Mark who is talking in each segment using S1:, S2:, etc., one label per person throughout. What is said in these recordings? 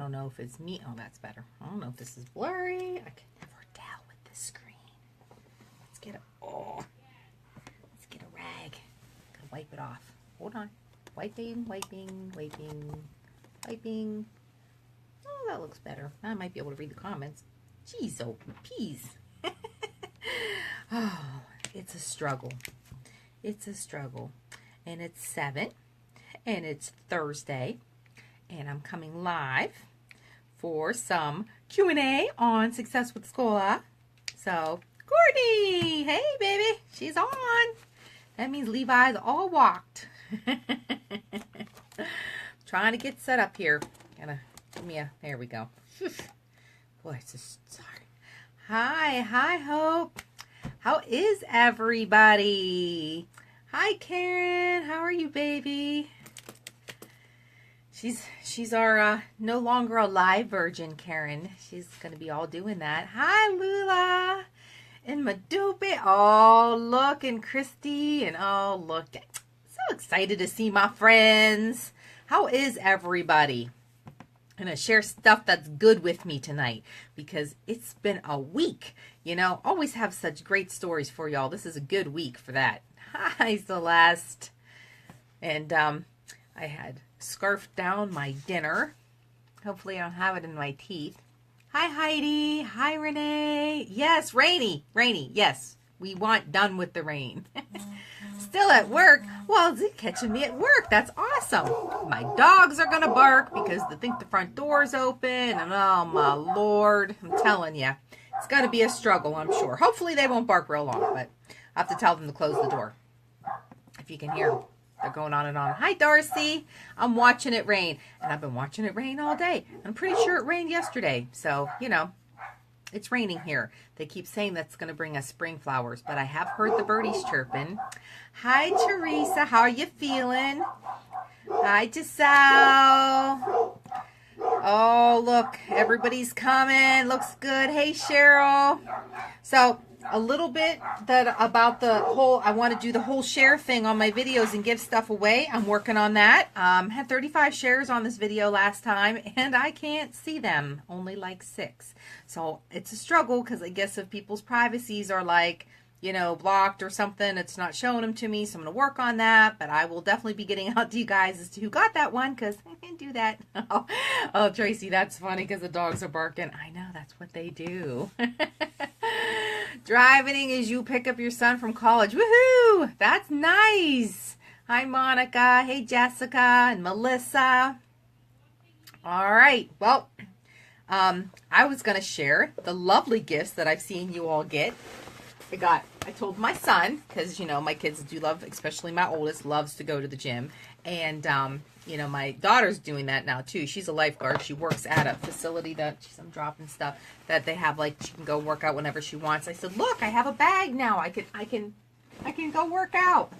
S1: don't know if it's me. Oh, that's better. I don't know if this is blurry. I can never tell with this screen. Let's get a rag. Gotta wipe it off. Hold on. Wiping. Oh, that looks better. I might be able to read the comments. Jeez, oh, peas. Oh, it's a struggle. It's a struggle. And it's 7. And it's Thursday. And I'm coming live for some Q&A on Success with Scola. So, Courtney, hey, baby. She's on. That means Levi's all walked. Trying to get set up here. Give me a, there we go. Boy, it's just sorry. Hi, Hope. How is everybody? Hi, Karen. How are you, baby? She's our no longer a live virgin, Karen. She's gonna be all doing that. Hi, Lula and Madupe. Oh, look, and Christy, and oh, look. So excited to see my friends. How is everybody? I'm going to share stuff that's good with me tonight because it's been a week. You know, always have such great stories for y'all. This is a good week for that. Hi, Celeste. And I had scarfed down my dinner. Hopefully I don't have it in my teeth. Hi, Heidi. Hi, Renee. Yes, rainy. Yes, we want done with the rain. Still at work. Well, is it catching me at work? That's awesome. My dogs are going to bark because they think the front door's open. And oh, my Lord. I'm telling you. It's going to be a struggle, I'm sure. Hopefully they won't bark real long, but I have to tell them to close the door. If you can hear them. They're going on and on. Hi, Darcy. I'm watching it rain. And I've been watching it rain all day. I'm pretty sure it rained yesterday. So, you know, it's raining here. They keep saying that's going to bring us spring flowers, but I have heard the birdies chirping. Hi, Teresa. How are you feeling? Hi, Giselle. Oh, look. Everybody's coming. Looks good. Hey, Cheryl. So, a little bit about the whole, I want to do the whole share thing on my videos and give stuff away. I'm working on that. Had 35 shares on this video last time, and I can't see them. Only like 6. So it's a struggle because I guess if people's privacies are like, you know, blocked or something, it's not showing them to me. So I'm going to work on that, but I will definitely be getting out to you guys as to who got that one because I didn't do that. Oh, Tracy, that's funny because the dogs are barking. I know, that's what they do. Driving as you pick up your son from college. Woohoo! That's nice. Hi, Monica. Hey, Jessica and Melissa. All right. Well, I was going to share the lovely gifts that I've seen you all get. I told my son, because, you know, my kids do love, especially my oldest, loves to go to the gym. And, you know, my daughter's doing that now, too. She's a lifeguard. She works at a facility that I'm dropping stuff that they have, like, she can go work out whenever she wants. I said, look, I have a bag now. I can go work out.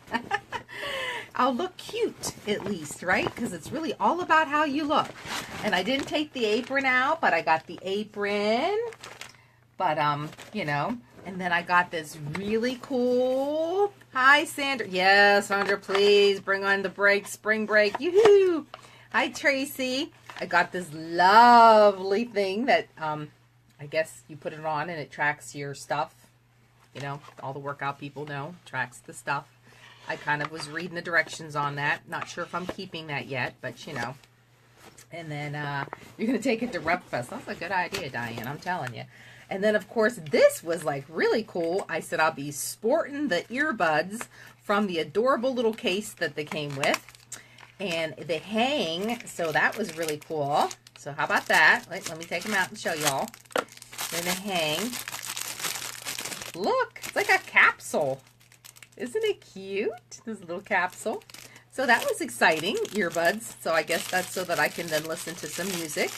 S1: I'll look cute, at least, right? Because it's really all about how you look. And I didn't take the apron out, but I got the apron. But, you know... And then I got this really cool, hi, Sandra. Yes, Sandra, please bring on the break, spring break. Yoo-hoo. Hi, Tracy. I got this lovely thing that I guess you put it on and it tracks your stuff. You know, all the workout people know, tracks the stuff. I kind of was reading the directions on that. Not sure if I'm keeping that yet, but you know. And then you're going to take it to Rep Fest. That's a good idea, Diane, I'm telling you. And then, of course, this was, like, really cool. I said I'll be sporting the earbuds from the adorable little case that they came with. And they hang, so that was really cool. So how about that? Let me take them out and show y'all. Then they hang. Look, it's like a capsule. Isn't it cute? This little capsule. So that was exciting, earbuds. So I guess that's so that I can then listen to some music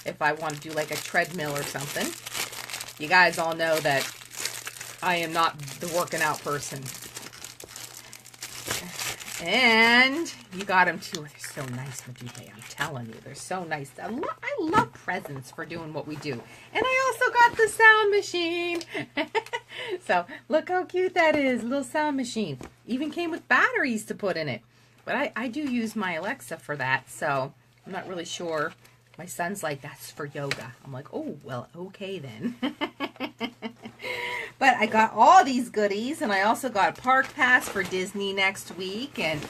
S1: if I want to do, like, a treadmill or something. You guys all know that I am not the working out person. And you got them too. They're so nice, Madupe. I'm telling you, they're so nice. I love presents for doing what we do. And I also got the sound machine. So look how cute that is. Little sound machine. Even came with batteries to put in it. But I do use my Alexa for that. So I'm not really sure My son's like, that's for yoga. I'm like, oh, well, okay then. But I got all these goodies, and I also got a park pass for Disney next week, and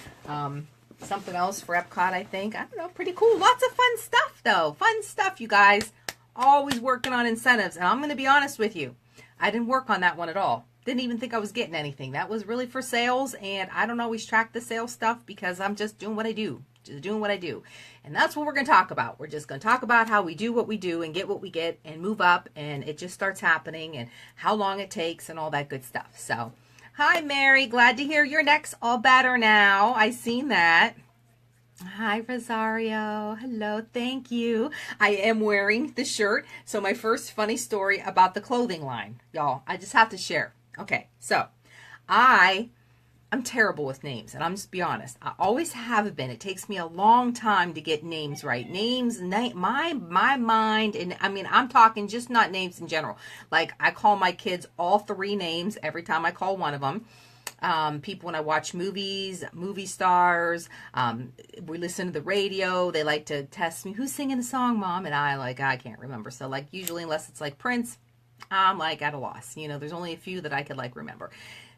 S1: something else for Epcot, I think. I don't know, pretty cool. Lots of fun stuff, though. Fun stuff, you guys. Always working on incentives, and I'm going to be honest with you. I didn't work on that one at all. Didn't even think I was getting anything. That was really for sales, and I don't always track the sales stuff because I'm just doing what I do. Just doing what I do. And that's what we're going to talk about. We're just going to talk about how we do what we do and get what we get and move up, and it just starts happening and how long it takes and all that good stuff. So, hi, Mary. Glad to hear your neck's all better now. I seen that. Hi, Rosario. Hello. Thank you. I am wearing the shirt. So my first funny story about the clothing line, y'all, I just have to share. Okay, so I'm terrible with names, and I'm just be honest. I always have been. It takes me a long time to get names right. My mind, and I mean, I'm talking just not names in general. Like, I call my kids all 3 names every time I call one of them. People, when I watch movies, movie stars, we listen to the radio, they like to test me, who's singing the song, Mom? And I can't remember. So, like, usually, unless it's like Prince, I'm like at a loss. You know, there's only a few that I could like remember.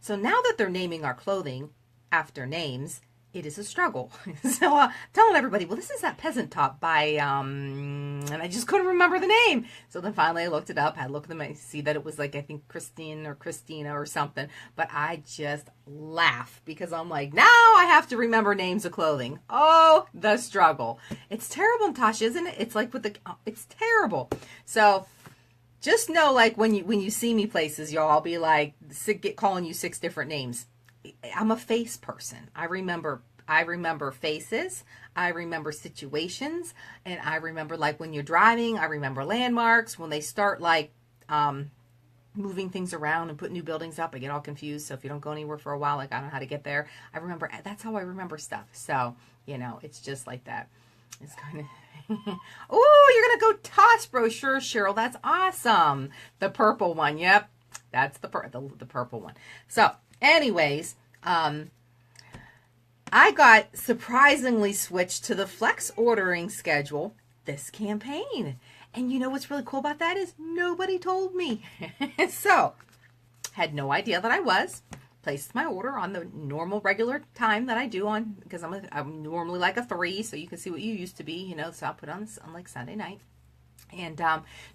S1: So now that they're naming our clothing after names, it is a struggle. So telling everybody, well, this is that peasant top by, and I just couldn't remember the name. So then finally I looked it up. I looked at them, I see that it was like, I think Christine or Christina or something. But I just laugh because I'm like, now I have to remember names of clothing. Oh, the struggle. It's terrible, Natasha, isn't it? It's like it's terrible. So just know, like, when you see me places, y'all, I'll be like, calling you 6 different names. I'm a face person. I remember faces. I remember situations. And I remember, like, when you're driving, I remember landmarks. When they start, like, moving things around and put new buildings up, I get all confused. So if you don't go anywhere for a while, like, I don't know how to get there. That's how I remember stuff. So, you know, it's just like that. It's kind of... Oh, you're going to go toss brochure, Cheryl. That's awesome. The purple one. Yep. That's the purple one. So, anyways, I got surprisingly switched to the flex ordering schedule this campaign. And you know what's really cool about that is nobody told me. So, had no idea that I was. Placed my order on the normal regular time that I do on, because I'm normally like a 3, so you can see what you used to be, you know, so I'll put on like Sunday night. And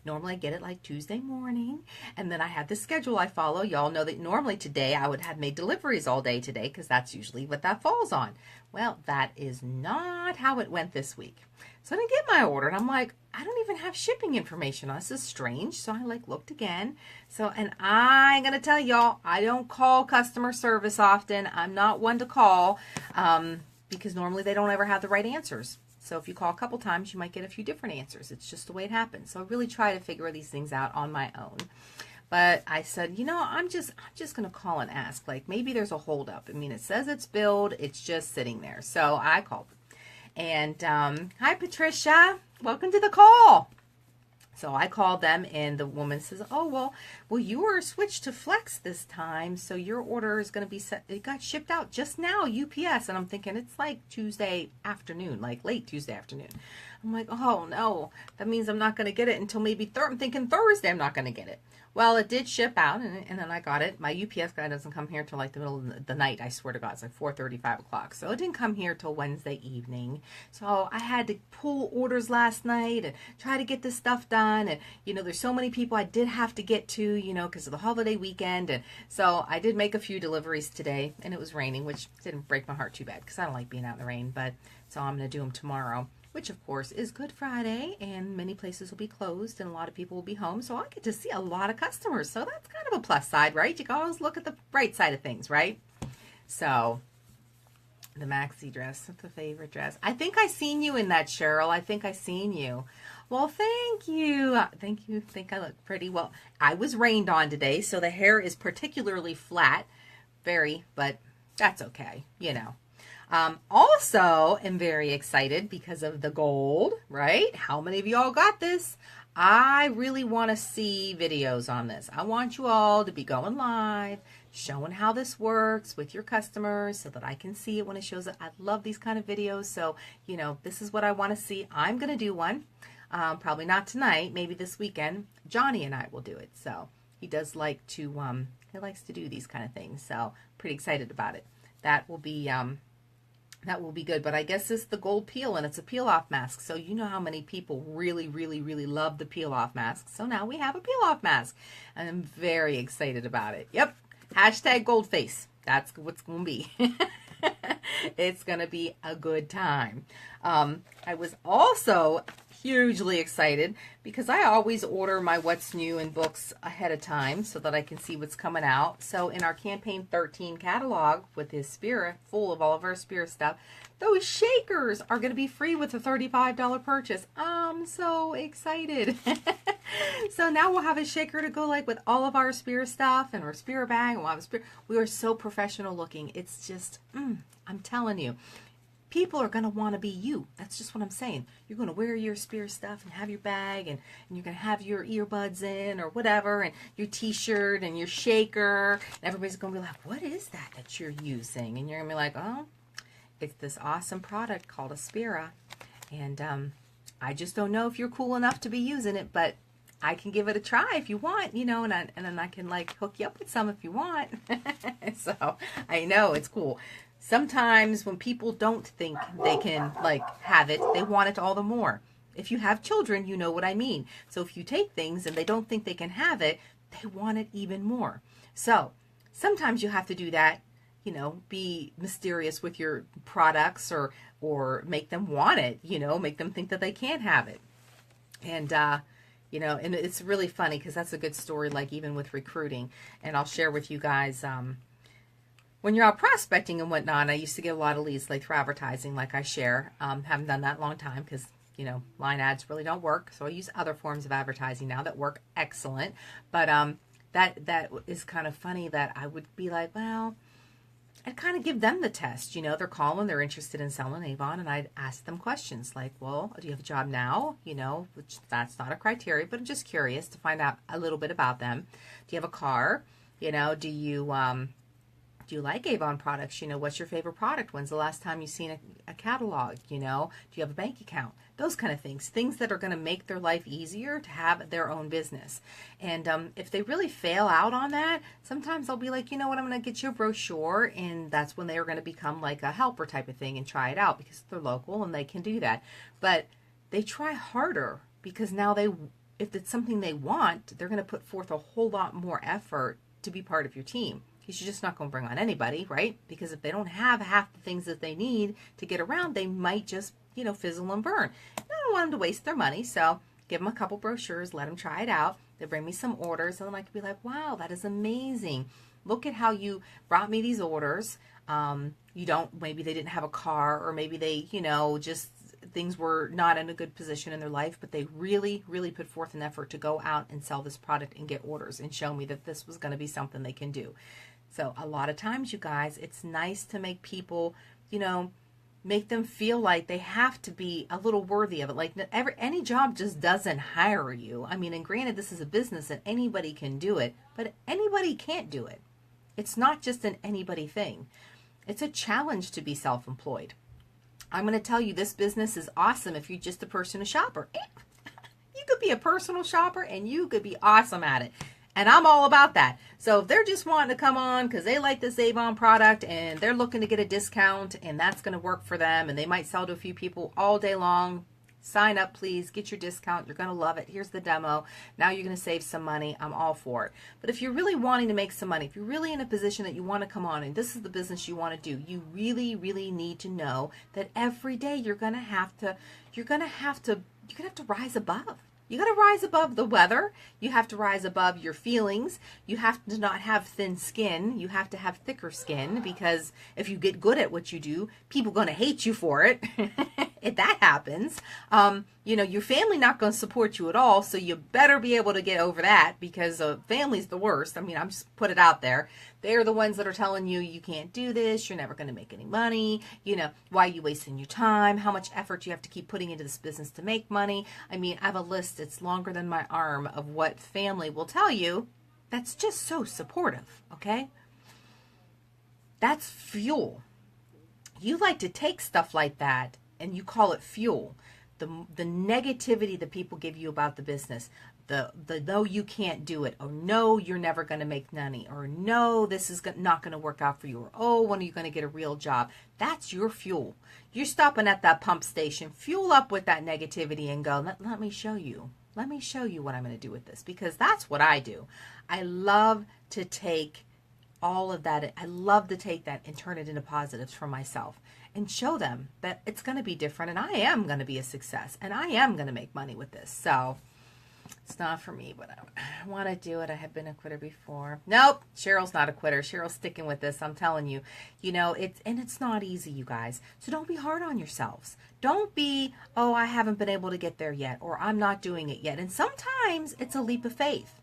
S1: normally I get it like Tuesday morning, and then I have the schedule I follow. Y'all know that normally today I would have made deliveries all day today, because that's usually what that falls on. Well, that is not how it went this week. So I didn't get my order, and I'm like, I don't even have shipping information on this. This is strange. So I like looked again. So, and I'm going to tell y'all, I don't call customer service often. I'm not one to call because normally they don't ever have the right answers. So if you call a couple times, you might get a few different answers. It's just the way it happens. So I really try to figure these things out on my own. But I said, you know, I'm just going to call and ask. Like, maybe there's a holdup. I mean, it says it's billed. It's just sitting there. So I called. And hi, Patricia. Welcome to the call. So I called them, and the woman says, oh, well, you were switched to Flex this time, so your order is going to be set. It got shipped out just now, UPS. And I'm thinking it's like Tuesday afternoon, like late Tuesday afternoon. I'm like, oh, no, that means I'm not going to get it until maybe I'm thinking Thursday I'm not going to get it. Well, it did ship out, and then I got it. My UPS guy doesn't come here till like the middle of the night, I swear to God. It's like 4:30, 5 o'clock. So it didn't come here till Wednesday evening. So I had to pull orders last night and try to get this stuff done. And, you know, there's so many people I did have to get to, you know, because of the holiday weekend. And so I did make a few deliveries today, and it was raining, which didn't break my heart too bad because I don't like being out in the rain. But so I'm going to do them tomorrow, which of course is Good Friday, and many places will be closed and a lot of people will be home. So I get to see a lot of customers. So that's kind of a plus side, right? You can always look at the bright side of things, right? So the maxi dress, the favorite dress. I think I seen you in that, Cheryl. I think I seen you. Well, thank you. Thank you. Think I look pretty. Well, I was rained on today, so the hair is particularly flat. But that's okay, you know. Also am very excited because of the gold, right? How many of y'all got this? I really want to see videos on this. I want you all to be going live, showing how this works with your customers so that I can see it when it shows up. I love these kind of videos. So, you know, this is what I want to see. I'm going to do one. Probably not tonight, maybe this weekend. Johnny and I will do it. So he does like to, he likes to do these kind of things. So pretty excited about it. That will be good. But I guess it's the gold peel, and it's a peel off mask. So you know how many people really, really, really love the peel off mask. So now we have a peel off mask, and I'm very excited about it. Yep. Hashtag gold face. That's what's going to be. It's going to be a good time. I was also hugely excited because I always order my What's New in books ahead of time so that I can see what's coming out. So in our Campaign 13 catalog with his Spira, full of all of our Spira stuff, those shakers are going to be free with a $35 purchase. I'm so excited. So now we'll have a shaker to go like with all of our Spira stuff and our Spira bag. And we'll have a Spira. We are so professional looking. It's just, I'm telling you. People are going to want to be you. That's just what I'm saying. You're going to wear your Spira stuff and have your bag, and you're going to have your earbuds in or whatever, and your t-shirt and your shaker. And everybody's going to be like, what is that you're using? And you're going to be like, oh, it's this awesome product called a Spira. And I just don't know if you're cool enough to be using it, but I can give it a try if you want, you know, and then I can like hook you up with some if you want. So I know it's cool. Sometimes when people don't think they can like have it, they want it all the more. If you have children, you know what I mean. So if you take things and they don't think they can have it, they want it even more. So sometimes you have to do that, you know, be mysterious with your products or make them want it, you know, make them think that they can't have it. And, you know, and it's really funny because that's a good story, like even with recruiting. And I'll share with you guys, when you're out prospecting and whatnot, I used to get a lot of leads like through advertising, like I share. Haven't done that in a long time because, you know, line ads really don't work. So I use other forms of advertising now that work excellent. But that is kind of funny that I would be like, well, I'd kind of give them the test. You know, they're calling, they're interested in selling Avon, and I'd ask them questions like, well, do you have a job now? You know, which that's not a criteria, but I'm just curious to find out a little bit about them. Do you have a car? You know, do you like Avon products? You know, what's your favorite product? When's the last time you've seen a catalog? You know, do you have a bank account? Those kind of things. Things that are going to make their life easier to have their own business. And if they really fail out on that, sometimes I'll be like, you know what, I'm going to get you a brochure. And that's when they are going to become like a helper type of thing and try it out because they're local and they can do that. But they try harder because now if it's something they want, they're going to put forth a whole lot more effort to be part of your team. Because you're just not going to bring on anybody, right? Because if they don't have half the things that they need to get around, they might just, you know, fizzle and burn. And I don't want them to waste their money, so give them a couple brochures, let them try it out. They bring me some orders, and then I can be like, wow, that is amazing. Look at how you brought me these orders. Maybe they didn't have a car, or maybe they, you know, just things were not in a good position in their life, but they really, really put forth an effort to go out and sell this product and get orders and show me that this was going to be something they can do. So a lot of times, you guys, it's nice to make people, you know, make them feel like they have to be a little worthy of it. Like any job just doesn't hire you. I mean, and granted, this is a business and anybody can do it, but anybody can't do it. It's not just an anybody thing. It's a challenge to be self-employed. I'm going to tell you, this business is awesome if you're just a personal shopper. You could be a personal shopper and you could be awesome at it. And I'm all about that. So if they're just wanting to come on because they like this Avon product and they're looking to get a discount and that's going to work for them and they might sell to a few people all day long, sign up, please. Get your discount. You're going to love it. Here's the demo. Now you're going to save some money. I'm all for it. But if you're really wanting to make some money, if you're really in a position that you want to come on and this is the business you want to do, you really, really need to know that every day you're going to have to rise above. You got to rise above the weather. You have to rise above your feelings. You have to not have thin skin. You have to have thicker skin, because if you get good at what you do, people are going to hate you for it. If that happens, you know, your family not going to support you at all. So you better be able to get over that, because family's the worst. I mean, I'm just put it out there. They're the ones that are telling you, you can't do this. You're never going to make any money. You know, why are you wasting your time? How much effort you have to keep putting into this business to make money? I mean, I have a list that's longer than my arm of what family will tell you. That's just so supportive. Okay. That's fuel. You like to take stuff like that and you call it fuel. the negativity that people give you about the business, the no, you can't do it, or no, you're never going to make money, or no, this is not going to work out for you, or oh, when are you going to get a real job? That's your fuel. You're stopping at that pump station, fuel up with that negativity and go, let me show you. Let me show you what I'm going to do with this, because that's what I do. I love to take all of that. I love to take that and turn it into positives for myself and show them that it's going to be different, and I am going to be a success, and I am going to make money with this. So it's not for me, but I want to do it. I have been a quitter before. Nope, Cheryl's not a quitter. Cheryl's sticking with this. I'm telling you, it's not easy, you guys. So don't be hard on yourselves. Don't be, oh, I haven't been able to get there yet, or I'm not doing it yet. And sometimes it's a leap of faith,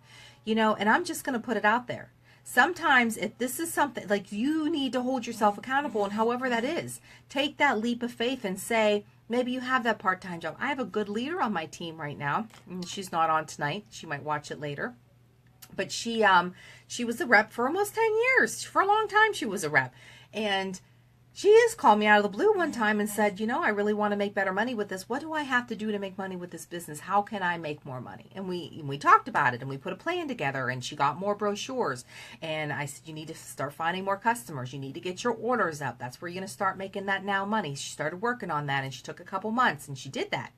S1: and I'm just going to put it out there. Sometimes if this is something like you need to hold yourself accountable, and however that is, take that leap of faith and say, maybe you have that part-time job. I have a good leader on my team right now, and she's not on tonight. She might watch it later. But she was a rep for almost 10 years. For a long time she was a rep. And she just called me out of the blue one time and said, I really want to make better money with this. What do I have to do to make money with this business? How can I make more money? And we talked about it, and we put a plan together, and she got more brochures. And I said, you need to start finding more customers. You need to get your orders up. That's where you're going to start making that now money. She started working on that, and she took a couple months, and she did that.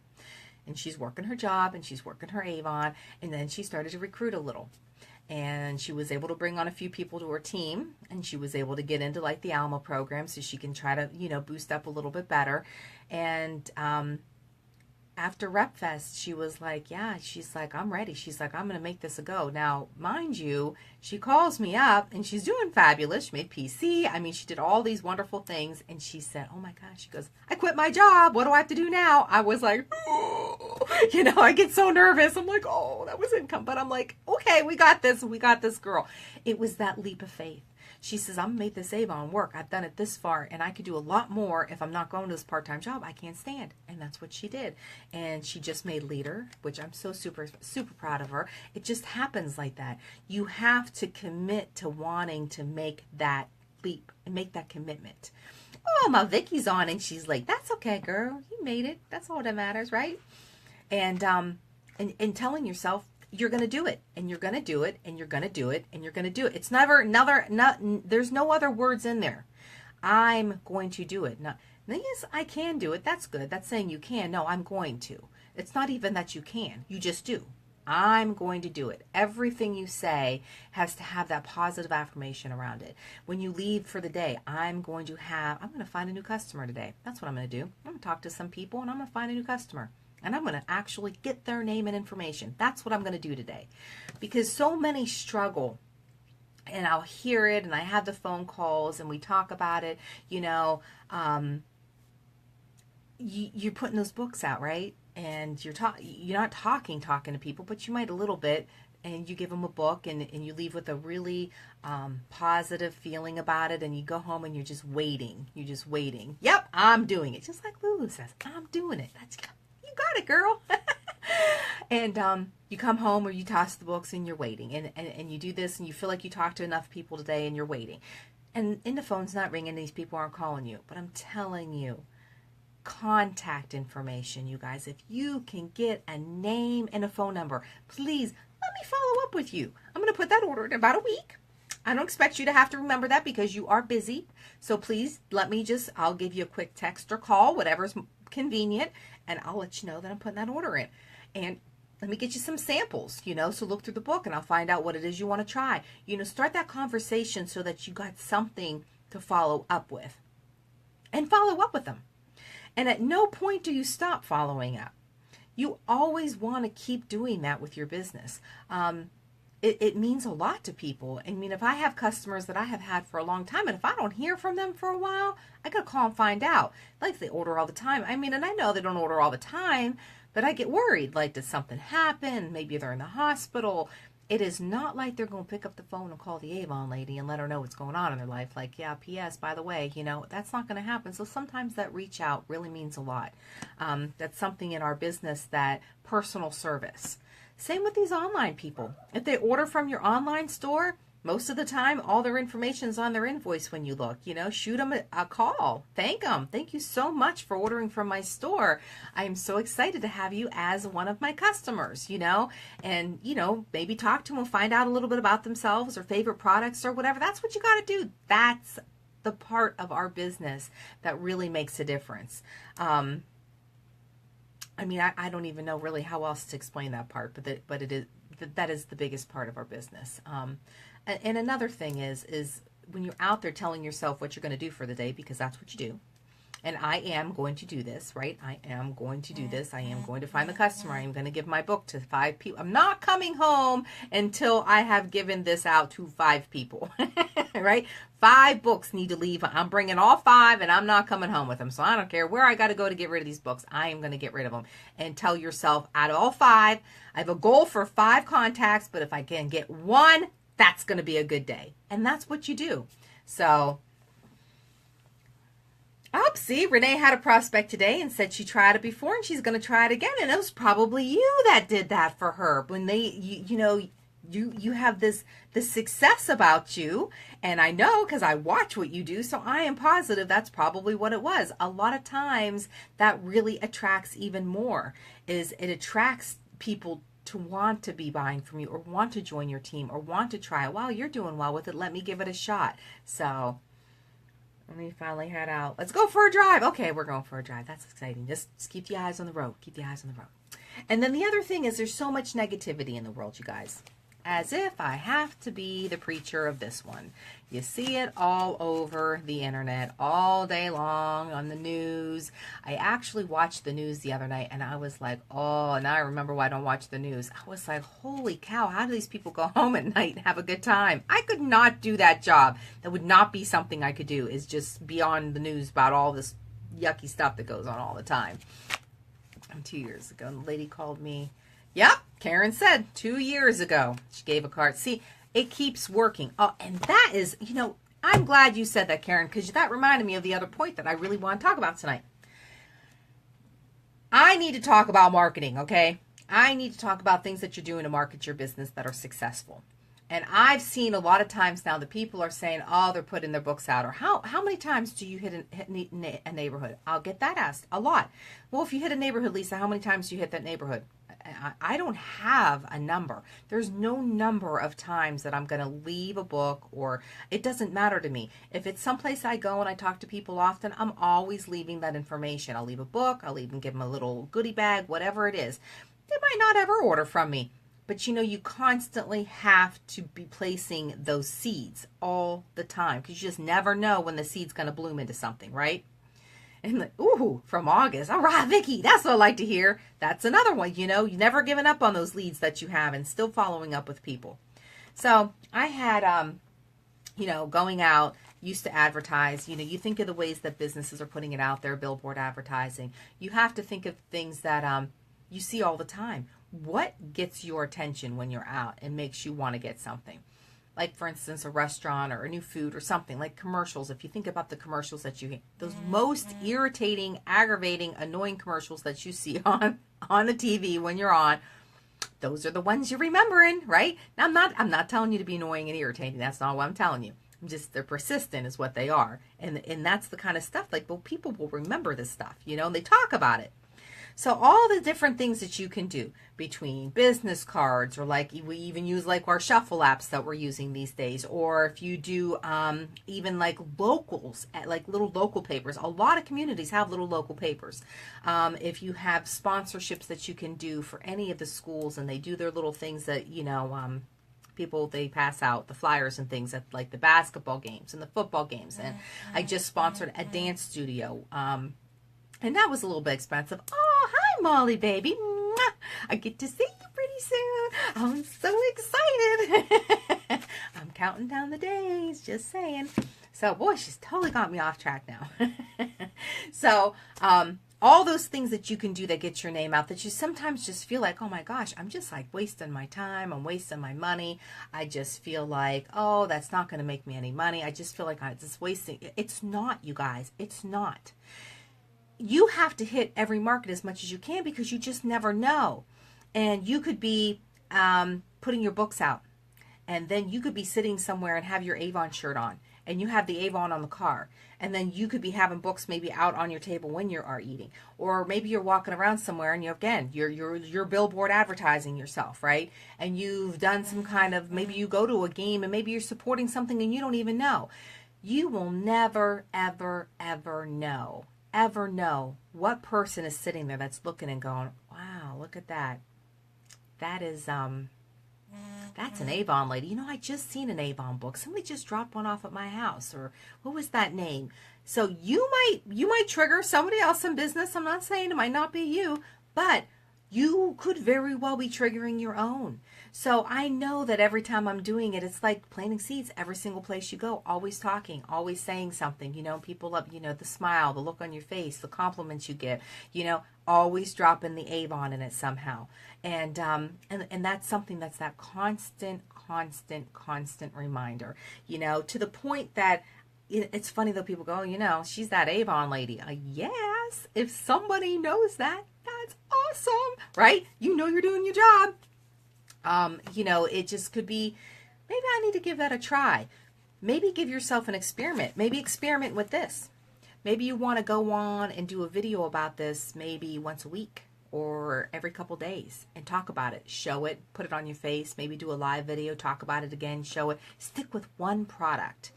S1: And she's working her job, and she's working her Avon, and then she started to recruit a little. And she was able to bring on a few people to her team, and she was able to get into like the Alma program so she can try to, boost up a little bit better. And after Rep Fest, she was like, she's like, I'm ready. She's like, I'm going to make this a go. Now, mind you, she calls me up, and she's doing fabulous. She made PC. I mean, she did all these wonderful things. And she said, oh my gosh, she goes, I quit my job. What do I have to do now? I was like, I get so nervous. I'm like, oh, that was income. But I'm like, okay, we got this. We got this, girl. It was that leap of faith. She says, I'm going to make this Avon work. I've done it this far, and I could do a lot more if I'm not going to this part-time job. I can't stand. And that's what she did. And she just made leader, which I'm so super, super proud of her. It just happens like that. You have to commit to wanting to make that leap and make that commitment. Oh, my Vicky's on, and she's like, that's okay, girl. You made it. That's all that matters, right? And telling yourself, you're going to do it, and you're going to do it, and you're going to do it, and you're going to do it. It's there's no other words in there. I'm going to do it. Now, yes, I can do it. That's good. That's saying you can. No, I'm going to. It's not even that you can. You just do. I'm going to do it. Everything you say has to have that positive affirmation around it. When you leave for the day, I'm going to find a new customer today. That's what I'm going to do. I'm going to talk to some people, and I'm going to find a new customer. And I'm going to actually get their name and information. That's what I'm going to do today. Because so many struggle, and I'll hear it, and I have the phone calls, and we talk about it. You're putting those books out, right? And you're not talking to people, but you might a little bit. And you give them a book, and you leave with a really positive feeling about it, and you go home and you're just waiting. You're just waiting. Yep, I'm doing it. Just like Lulu says, I'm doing it. You got it, girl. And you come home, or you toss the books, and you're waiting. And you do this, and you feel like you talked to enough people today, and you're waiting. And the phone's not ringing. These people aren't calling you. But I'm telling you, contact information, you guys. If you can get a name and a phone number, please let me follow up with you. I'm going to put that order in about a week. I don't expect you to have to remember that because you are busy. So please I'll give you a quick text or call, whatever's convenient, and I'll let you know that I'm putting that order in. And let me get you some samples, so look through the book, and I'll find out what it is you want to try. Start that conversation so that you got something to follow up with. And follow up with them. And at no point do you stop following up. You always want to keep doing that with your business. It means a lot to people. I mean, if I have customers that I have had for a long time, and if I don't hear from them for a while, I got to call and find out. Like, they order all the time. I mean, and I know they don't order all the time, but I get worried. Like, did something happen? Maybe they're in the hospital. It is not like they're going to pick up the phone and call the Avon lady and let her know what's going on in their life. Like, yeah, P.S., by the way, that's not going to happen. So sometimes that reach out really means a lot. That's something in our business, that personal service. Same with these online people. If they order from your online store, Most of the time, all their information is on their invoice when you look. Shoot them a call. Thank them. Thank you so much for ordering from my store. I am so excited to have you as one of my customers, and, maybe talk to them, find out a little bit about themselves or favorite products or whatever. That's what you got to do. That's the part of our business that really makes a difference. I don't even know really how else to explain that part, but that is the biggest part of our business. And another thing is when you're out there telling yourself what you're going to do for the day, because that's what you do. And I am going to do this, right? I am going to do this. I am going to find the customer. I am going to give my book to 5 people. I'm not coming home until I have given this out to 5 people, right? 5 books need to leave. I'm bringing all 5 and I'm not coming home with them. So I don't care where I got to go to get rid of these books. I am going to get rid of them. And tell yourself, out of all 5, I have a goal for 5 contacts, but if I can get 1, that's going to be a good day. And that's what you do. So, see, Renee had a prospect today and said she tried it before and she's going to try it again. And it was probably you that did that for her. When you have this success about you, and I know because I watch what you do, so I am positive that's probably what it was. A lot of times that really attracts even more. It attracts people to want to be buying from you or want to join your team or want to try it. Wow, you're doing well with it. Let me give it a shot. So let me finally head out. Let's go for a drive. Okay, we're going for a drive. That's exciting. Just keep the eyes on the road. Keep the eyes on the road. And then the other thing is there's so much negativity in the world, you guys. As if I have to be the preacher of this one. You see it all over the internet all day long on the news. I actually watched the news the other night and I was like, oh, now I remember why I don't watch the news. I was like, holy cow, how do these people go home at night and have a good time? I could not do that job. That would not be something I could do, is just be on the news about all this yucky stuff that goes on all the time. 2 years ago, and the lady called me. Yep, Karen said 2 years ago. She gave a card. See, it keeps working. Oh, and that is, I'm glad you said that, Karen, because that reminded me of the other point that I really want to talk about tonight. I need to talk about marketing, okay? I need to talk about things that you're doing to market your business that are successful. And I've seen a lot of times now that people are saying, oh, they're putting their books out. Or how many times do you hit a neighborhood? I'll get that asked a lot. Well, if you hit a neighborhood, Lisa, how many times do you hit that neighborhood? I don't have a number. There's no number of times that I'm going to leave a book, or it doesn't matter to me. If it's someplace I go and I talk to people often, I'm always leaving that information. I'll leave a book. I'll even give them a little goodie bag, whatever it is. They might not ever order from me. But you constantly have to be placing those seeds all the time, because you just never know when the seed's going to bloom into something, right? And ooh, from August. All right, Vicki, that's what I like to hear. That's another one, you never giving up on those leads that you have and still following up with people. So I had, going out, used to advertise. You think of the ways that businesses are putting it out there, billboard advertising. You have to think of things that you see all the time. What gets your attention when you're out and makes you want to get something? Like, for instance, a restaurant or a new food or something, like commercials. If you think about the commercials that you get, those most irritating, aggravating, annoying commercials that you see on the TV when you're on, those are the ones you're remembering, right? Now, I'm not telling you to be annoying and irritating. That's not what I'm telling you. They're persistent is what they are. And that's the kind of stuff, like, well, people will remember this stuff, and they talk about it. So all the different things that you can do between business cards, or like we even use like our shuffle apps that we're using these days, or if you do even like locals, like little local papers. A lot of communities have little local papers. If you have sponsorships that you can do for any of the schools, and they do their little things that, people, they pass out the flyers and things at like the basketball games and the football games. And I just sponsored a dance studio. And that was a little bit expensive. Oh, hi, Molly, baby. Mwah. I get to see you pretty soon. I'm so excited. I'm counting down the days, just saying. So, boy, she's totally got me off track now. So, all those things that you can do that get your name out, that you sometimes just feel like, oh my gosh, I'm just like wasting my time. I'm wasting my money. I just feel like, oh, that's not going to make me any money. I just feel like I'm just wasting. It's not, you guys. It's not. You have to hit every market as much as you can, because you just never know. And you could be putting your books out, And then you could be sitting somewhere and have your Avon shirt on, and you have the Avon on the car. And then you could be having books maybe out on your table when you are eating. Or maybe you're walking around somewhere and you're billboard advertising yourself, right? And you've done some kind of, maybe you go to a game and maybe you're supporting something and you don't even know. You will never, ever, ever know what person is sitting there that's looking and going, wow, look at that. That's an Avon lady. You know, I just seen an Avon book. Somebody just dropped one off at my house. Or what was that name? So you might trigger somebody else in business. I'm not saying it might not be you, but you could very well be triggering your own. So I know that every time I'm doing it, it's like planting seeds every single place you go, always talking, always saying something, people love, the smile, the look on your face, the compliments you get, always dropping the Avon in it somehow. And that's something that's that constant reminder, to the point that it's funny though, people go, she's that Avon lady. Yes, if somebody knows that, that's awesome, right? You're doing your job. It just could be, maybe I need to give that a try. Maybe give yourself an experiment. Maybe experiment with this. Maybe you want to go on and do a video about this maybe once a week or every couple days and talk about it. Show it, put it on your face, maybe do a live video, talk about it again, show it. Stick with one product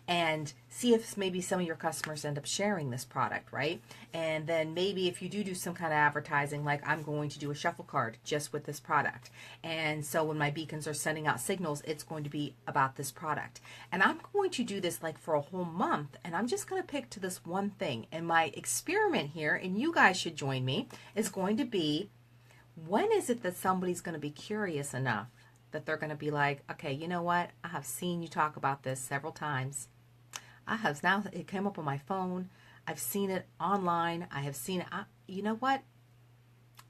S1: and see if maybe some of your customers end up sharing this product, right? And then maybe if you do some kind of advertising, like I'm going to do a shuffle card just with this product. And so when my beacons are sending out signals, it's going to be about this product. And I'm going to do this like for a whole month, and I'm just going to pick to this one thing. And my experiment here, and you guys should join me, is going to be, when is it that somebody's going to be curious enough that they're going to be like, okay, you know what? I have seen you talk about this several times. It came up on my phone. I've seen it online. I have seen it. You know what?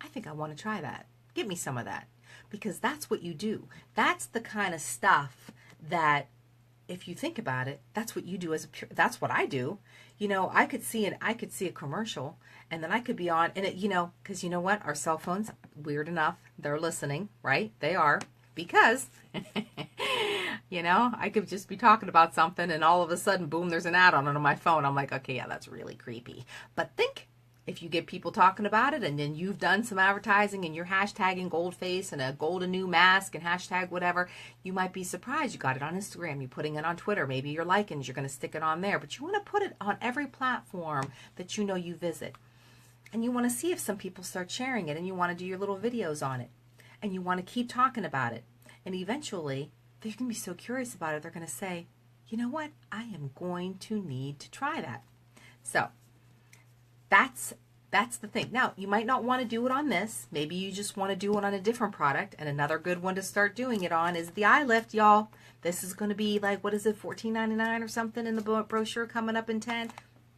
S1: I think I want to try that. Give me some of that. Because that's what you do. That's the kind of stuff that, if you think about it, that's what you do that's what I do. I could see a commercial, and then I could be on, and because you know what? Our cell phones, weird enough, they're listening, right? They are. Because, I could just be talking about something and all of a sudden, boom, there's an ad on my phone. I'm like, okay, yeah, that's really creepy. But think if you get people talking about it and then you've done some advertising and you're hashtagging gold face and a golden new mask and hashtag whatever, you might be surprised. You got it on Instagram, you're putting it on Twitter, maybe your likings, you're going to stick it on there. But you want to put it on every platform that you visit. And you want to see if some people start sharing it, and you want to do your little videos on it. And you want to keep talking about it. And eventually, they're going to be so curious about it, they're going to say, you know what? I am going to need to try that. So, that's the thing. Now, you might not want to do it on this. Maybe you just want to do it on a different product. And another good one to start doing it on is the eye lift, y'all. This is going to be like, what is it, $14.99 or something in the brochure coming up in 10?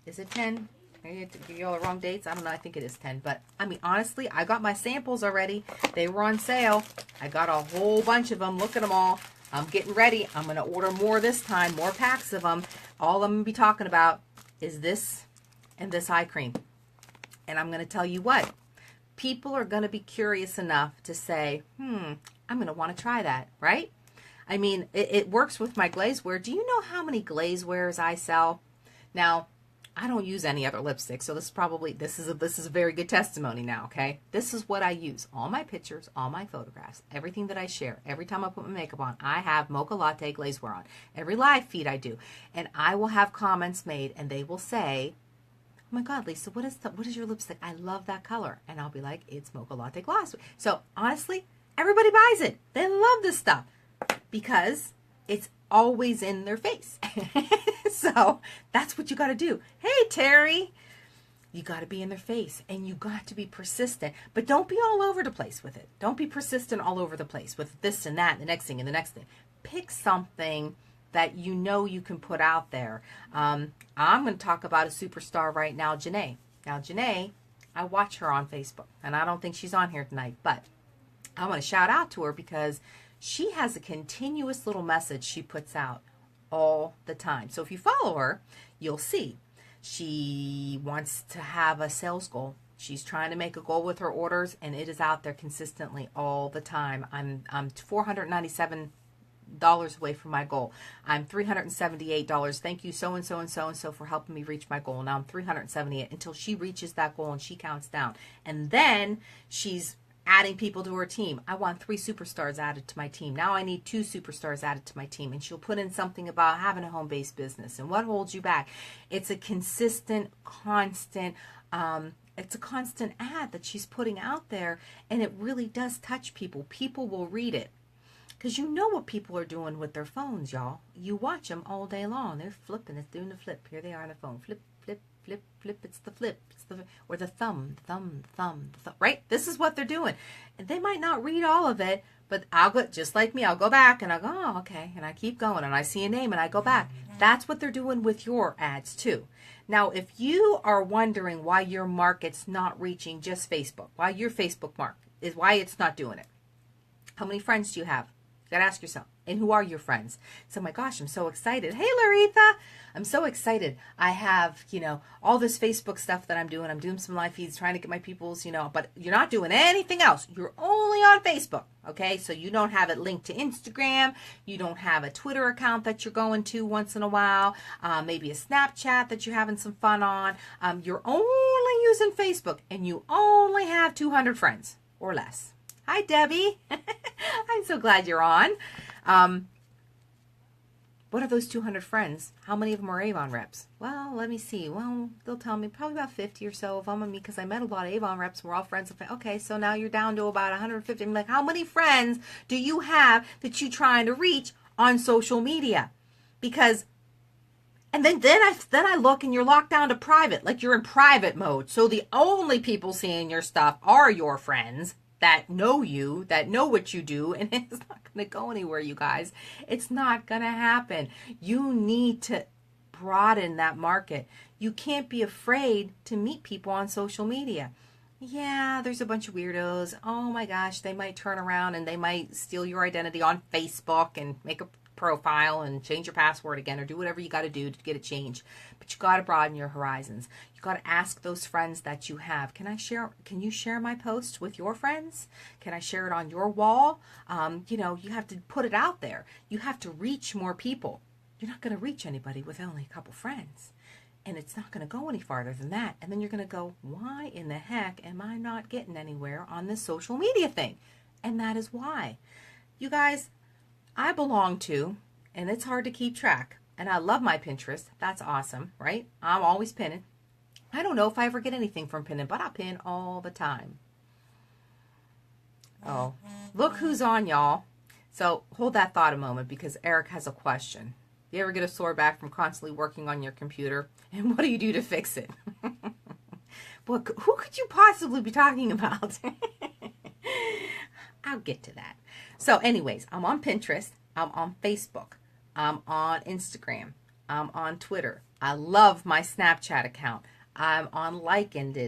S1: Is it 10? Maybe to give you all the wrong dates. I don't know. I think it is 10. But, I mean, honestly, I got my samples already. They were on sale. I got a whole bunch of them. Look at them all. I'm getting ready. I'm going to order more this time. More packs of them. All I'm going to be talking about is this and this eye cream. And I'm going to tell you what. People are going to be curious enough to say, I'm going to want to try that, right? I mean, it works with my glazeware. Do you know how many glazewares I sell? Now, I don't use any other lipstick, so this is a very good testimony now, okay? This is what I use. All my pictures, all my photographs, everything that I share, every time I put my makeup on, I have Mocha Latte glazeware on. Every live feed I do. And I will have comments made, and they will say, oh my God, Lisa, what is your lipstick? I love that color. And I'll be like, it's Mocha Latte Gloss. So, honestly, everybody buys it. They love this stuff because it's always in their face. So that's what you got to do. Hey, Terry, you got to be in their face, and you got to be persistent, but don't be all over the place with it. Don't be persistent all over the place with this and that and the next thing and the next thing. Pick something that you can put out there. I'm going to talk about a superstar right now, Janae. Now, Janae, I watch her on Facebook, and I don't think she's on here tonight, but I want to shout out to her because she has a continuous little message she puts out all the time. So if you follow her, you'll see she wants to have a sales goal. She's trying to make a goal with her orders, and it is out there consistently all the time. I'm 497 dollars away from my goal. I'm $378. Thank you so and so and so and so for helping me reach my goal. Now I'm 378 until she reaches that goal and she counts down. And then she's adding people to her team. I want 3 superstars added to my team. Now I need 2 superstars added to my team. And she'll put in something about having a home-based business and what holds you back. It's a consistent, constant, it's a constant ad that she's putting out there, and it really does touch people. People will read it. Because you know what people are doing with their phones, y'all. You watch them all day long. They're flipping. It's doing the flip. Here they are on the phone. Flip, flip, flip, flip. It's the flip. It's the, or the thumb, right? This is what they're doing. And they might not read all of it, but I'll go, just like me, I'll go back and I'll go, oh, okay. And I keep going and I see a name and I go back. That's what they're doing with your ads too. Now, if you are wondering why your market's not reaching just Facebook, why your Facebook market is why it's not doing it, how many friends do you have? You gotta ask yourself. And who are your friends? So, my gosh, I'm so excited. Hey, Laritha, I'm so excited. I have, all this Facebook stuff that I'm doing. I'm doing some live feeds, trying to get my people's, but you're not doing anything else. You're only on Facebook, okay? So you don't have it linked to Instagram. You don't have a Twitter account that you're going to once in a while. Maybe a Snapchat that you're having some fun on. You're only using Facebook, and you only have 200 friends or less. Hi, Debbie. I'm so glad you're on. What are those 200 friends? How many of them are Avon reps? Well, let me see. Well, they'll tell me probably about 50 or so of them. Because I met a lot of Avon reps. We're all friends. Okay, so now you're down to about 150. I'm like, how many friends do you have that you're trying to reach on social media? Because, and then I look and you're locked down to private. Like you're in private mode. So the only people seeing your stuff are your friends that know you, that know what you do, and it's not going to go anywhere, you guys. It's not going to happen. You need to broaden that market. You can't be afraid to meet people on social media. Yeah, there's a bunch of weirdos. Oh my gosh, they might turn around and they might steal your identity on Facebook and make a profile and change your password again or do whatever you got to do to get it changed. But you got to broaden your horizons. You got to ask those friends that you have, can you share my post with your friends? Can I share it on your wall? You have to put it out there. You have to reach more people. You're not going to reach anybody with only a couple friends. And it's not going to go any farther than that. And then you're going to go, why in the heck am I not getting anywhere on this social media thing? And that is why. You guys, I belong to, and it's hard to keep track. And I love my Pinterest. That's awesome, right? I'm always pinning. I don't know if I ever get anything from pinning, but I pin all the time. Oh, look who's on, y'all. So hold that thought a moment because Eric has a question. You ever get a sore back from constantly working on your computer? And what do you do to fix it? Well, who could you possibly be talking about? I'll get to that. So anyways, I'm on Pinterest. I'm on Facebook. I'm on Instagram. I'm on Twitter. I love my Snapchat account. I'm on Likened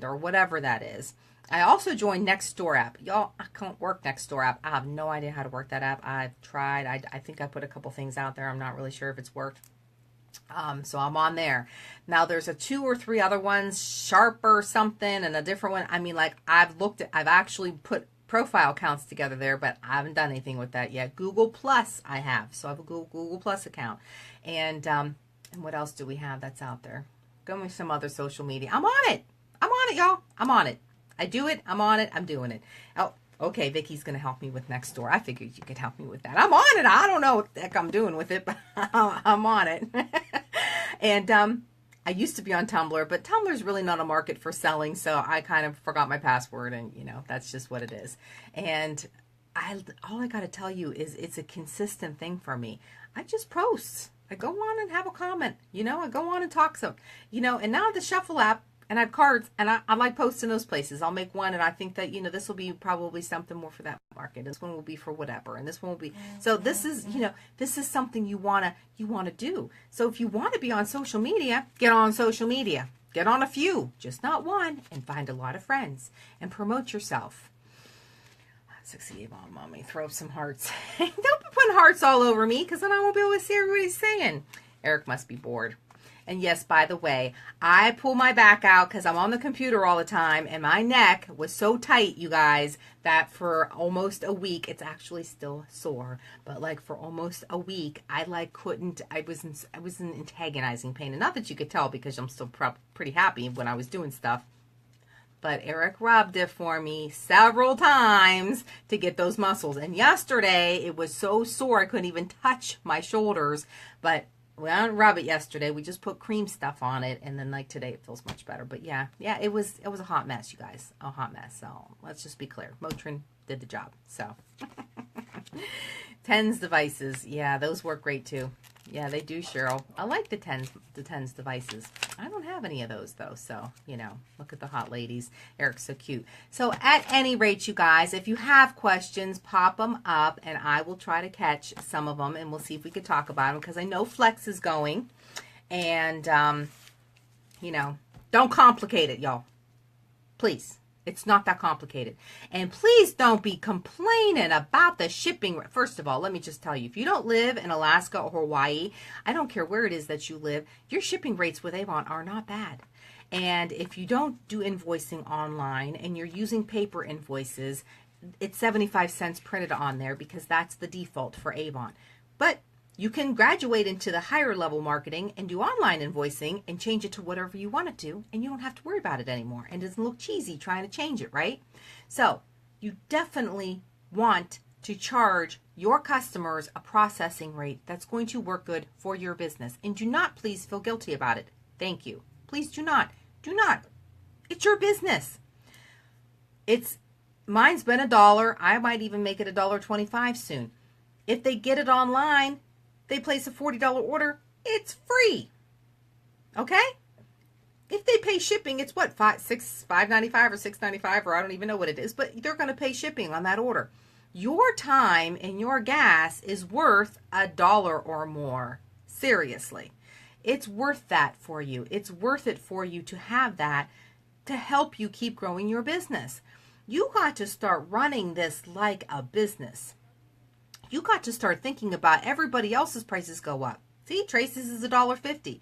S1: or whatever that is. I also joined Nextdoor app. Y'all, I can't work Nextdoor app. I have no idea how to work that app. I've tried. I think I put a couple things out there. I'm not really sure if it's worked. So I'm on there. Now there's a 2 or 3 other ones, Sharp or something, and a different one. I mean, like I've actually put profile accounts together there, but I haven't done anything with that yet. Google Plus I have. So I have a Google Plus account. And what else do we have that's out there? Go with some other social media. I'm on it. I'm on it, y'all. I'm on it. I do it. I'm on it. I'm doing it. Oh, okay. Vicky's going to help me with Nextdoor. I figured you could help me with that. I'm on it. I don't know what the heck I'm doing with it, but I'm on it. And I used to be on Tumblr, but Tumblr's really not a market for selling, so I kind of forgot my password, and, that's just what it is. And all I got to tell you is it's a consistent thing for me. I just post. I go on and have a comment. I go on and talk some. And now the Shuffle app, and I have cards, and I like posting those places. I'll make one, and I think that, this will be probably something more for that market. This one will be for whatever, and this one will be. So this is, this is something you want to do. So if you want to be on social media, get on social media. Get on a few, just not one, and find a lot of friends, and promote yourself. Succeed, Mommy. Throw up some hearts. Don't be putting hearts all over me, because then I won't be able to see everybody's saying. Eric must be bored. And yes, by the way, I pull my back out because I'm on the computer all the time, and my neck was so tight, you guys, that for almost a week, it's actually still sore, but like for almost a week, I was in antagonizing pain. And not that you could tell because I'm still pretty happy when I was doing stuff. But Eric rubbed it for me several times to get those muscles. And yesterday, it was so sore I couldn't even touch my shoulders. But we didn't rub it yesterday. We just put cream stuff on it. And then like today, it feels much better. But yeah, it was a hot mess, you guys. A hot mess. So let's just be clear. Motrin did the job. So TENS devices. Yeah, those work great too. Yeah, they do, Cheryl. I like the TENS devices. I don't have any of those, though, so, you know, look at the hot ladies. Eric's so cute. So, at any rate, you guys, if you have questions, pop them up, and I will try to catch some of them, and we'll see if we can talk about them, because I know Flex is going, and, you know, don't complicate it, y'all. Please. It's not that complicated. And please don't be complaining about the shipping. First of all, let me just tell you, if you don't live in Alaska or Hawaii, I don't care where it is that you live, your shipping rates with Avon are not bad. And if you don't do invoicing online and you're using paper invoices, it's 75 cents printed on there because that's the default for Avon. But you can graduate into the higher level marketing and do online invoicing and change it to whatever you want it to, and you don't have to worry about it anymore. And it doesn't look cheesy trying to change it, right? So you definitely want to charge your customers a processing rate that's going to work good for your business. And do not please feel guilty about it. Thank you. Please do not. Do not. It's your business. Mine's been $1. I might even make it $1.25 soon. If they get it online, they place a $40 order, it's free. Okay? If they pay shipping, it's what, $5.95 or $6.95, or I don't even know what it is, but they're going to pay shipping on that order. Your time and your gas is worth $1 or more. Seriously. It's worth that for you. It's worth it for you to have that to help you keep growing your business. You got to start running this like a business. You got to start thinking about everybody else's prices go up. See, Tracy's is $1.50.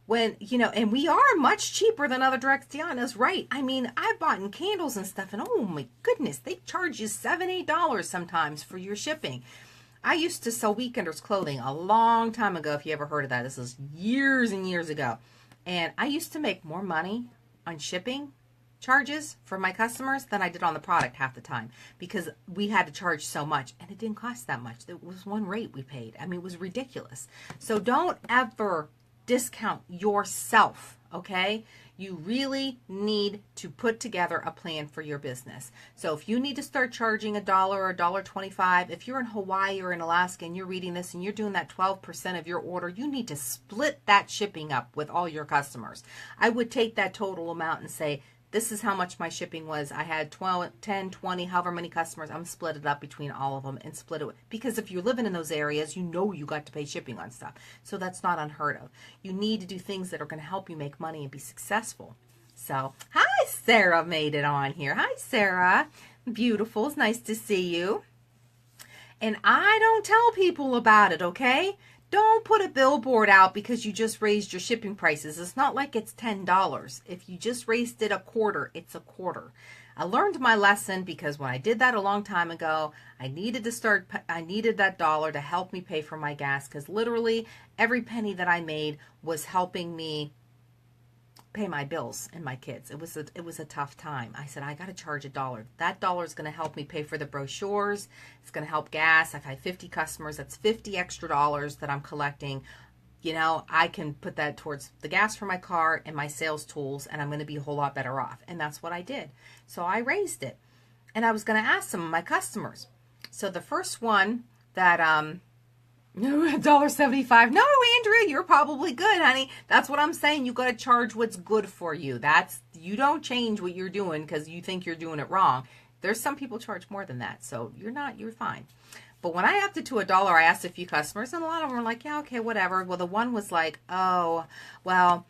S1: When, you know, and we are much cheaper than other Directianas, right? I mean, I've bought in candles and stuff, and oh my goodness, they charge you $7, $8 sometimes for your shipping. I used to sell Weekenders clothing a long time ago, if you ever heard of that. This was years and years ago. And I used to make more money on shipping charges for my customers than I did on the product half the time, because we had to charge so much and it didn't cost that much. It was one rate we paid. I mean, it was ridiculous. So don't ever discount yourself, okay? You really need to put together a plan for your business. So if you need to start charging $1 or $1.25, if you're in Hawaii or in Alaska and you're reading this and you're doing that 12% of your order, you need to split that shipping up with all your customers. I would take that total amount and say, this is how much my shipping was. I had 12, 10, 20, however many customers. I'm going to split it up between all of them and split it. Because if you're living in those areas, you know you got to pay shipping on stuff. So that's not unheard of. You need to do things that are going to help you make money and be successful. So, hi, Sarah made it on here. Hi, Sarah. Beautiful. It's nice to see you. And I don't tell people about it, okay? Don't put a billboard out because you just raised your shipping prices. It's not like it's $10. If you just raised it a quarter, it's a quarter. I learned my lesson because when I did that a long time ago, I needed that dollar to help me pay for my gas, because literally every penny that I made was helping me pay my bills and my kids. It was a tough time. I said, I got to charge $1. That dollar is going to help me pay for the brochures. It's going to help gas. If I have 50 customers, that's 50 extra dollars that I'm collecting. You know, I can put that towards the gas for my car and my sales tools, and I'm going to be a whole lot better off. And that's what I did. So I raised it. And I was going to ask some of my customers. So the first one that, $1.75. No, Andrea, you're probably good, honey. That's what I'm saying. You got to charge what's good for you. You don't change what you're doing because you think you're doing it wrong. There's some people charge more than that, so you're fine. But when I upped it to $1, I asked a few customers, and a lot of them were like, yeah, okay, whatever. Well, the one was like, oh, well,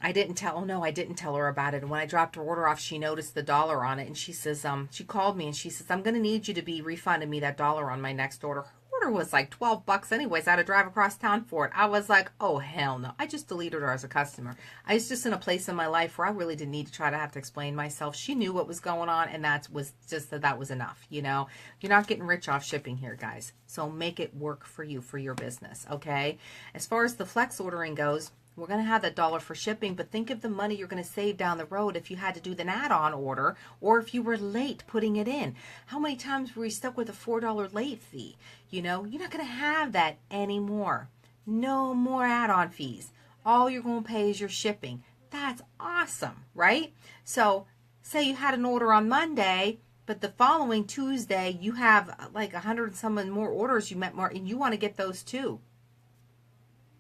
S1: I didn't tell her about it. And when I dropped her order off, she noticed the dollar on it, and she says, she called me and she says, I'm going to need you to be refunding me that dollar on my next order. Her order was like 12 bucks anyways. I had to drive across town for it. I was like, oh, hell no. I just deleted her as a customer. I was just in a place in my life where I really didn't need to try to have to explain myself. She knew what was going on, and that was just that was enough, you know. You're not getting rich off shipping here, guys. So make it work for you, for your business, okay? As far as the flex ordering goes, we're going to have that $1 for shipping, but think of the money you're going to save down the road if you had to do the add-on order or if you were late putting it in. How many times were you stuck with a $4 late fee? You know, you're not going to have that anymore. No more add-on fees. All you're going to pay is your shipping. That's awesome, right? So say you had an order on Monday, but the following Tuesday you have like 100 and some more orders you met more, and you want to get those too.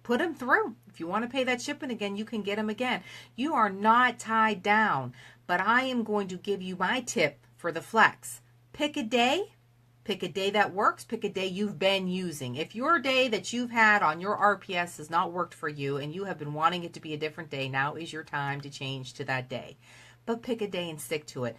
S1: Put them through. If you want to pay that shipping again, you can get them again. You are not tied down, but I am going to give you my tip for the flex. Pick a day that works. Pick a day you've been using. If your day that you've had on your RPS has not worked for you and you have been wanting it to be a different day, now is your time to change to that day. But pick a day and stick to it.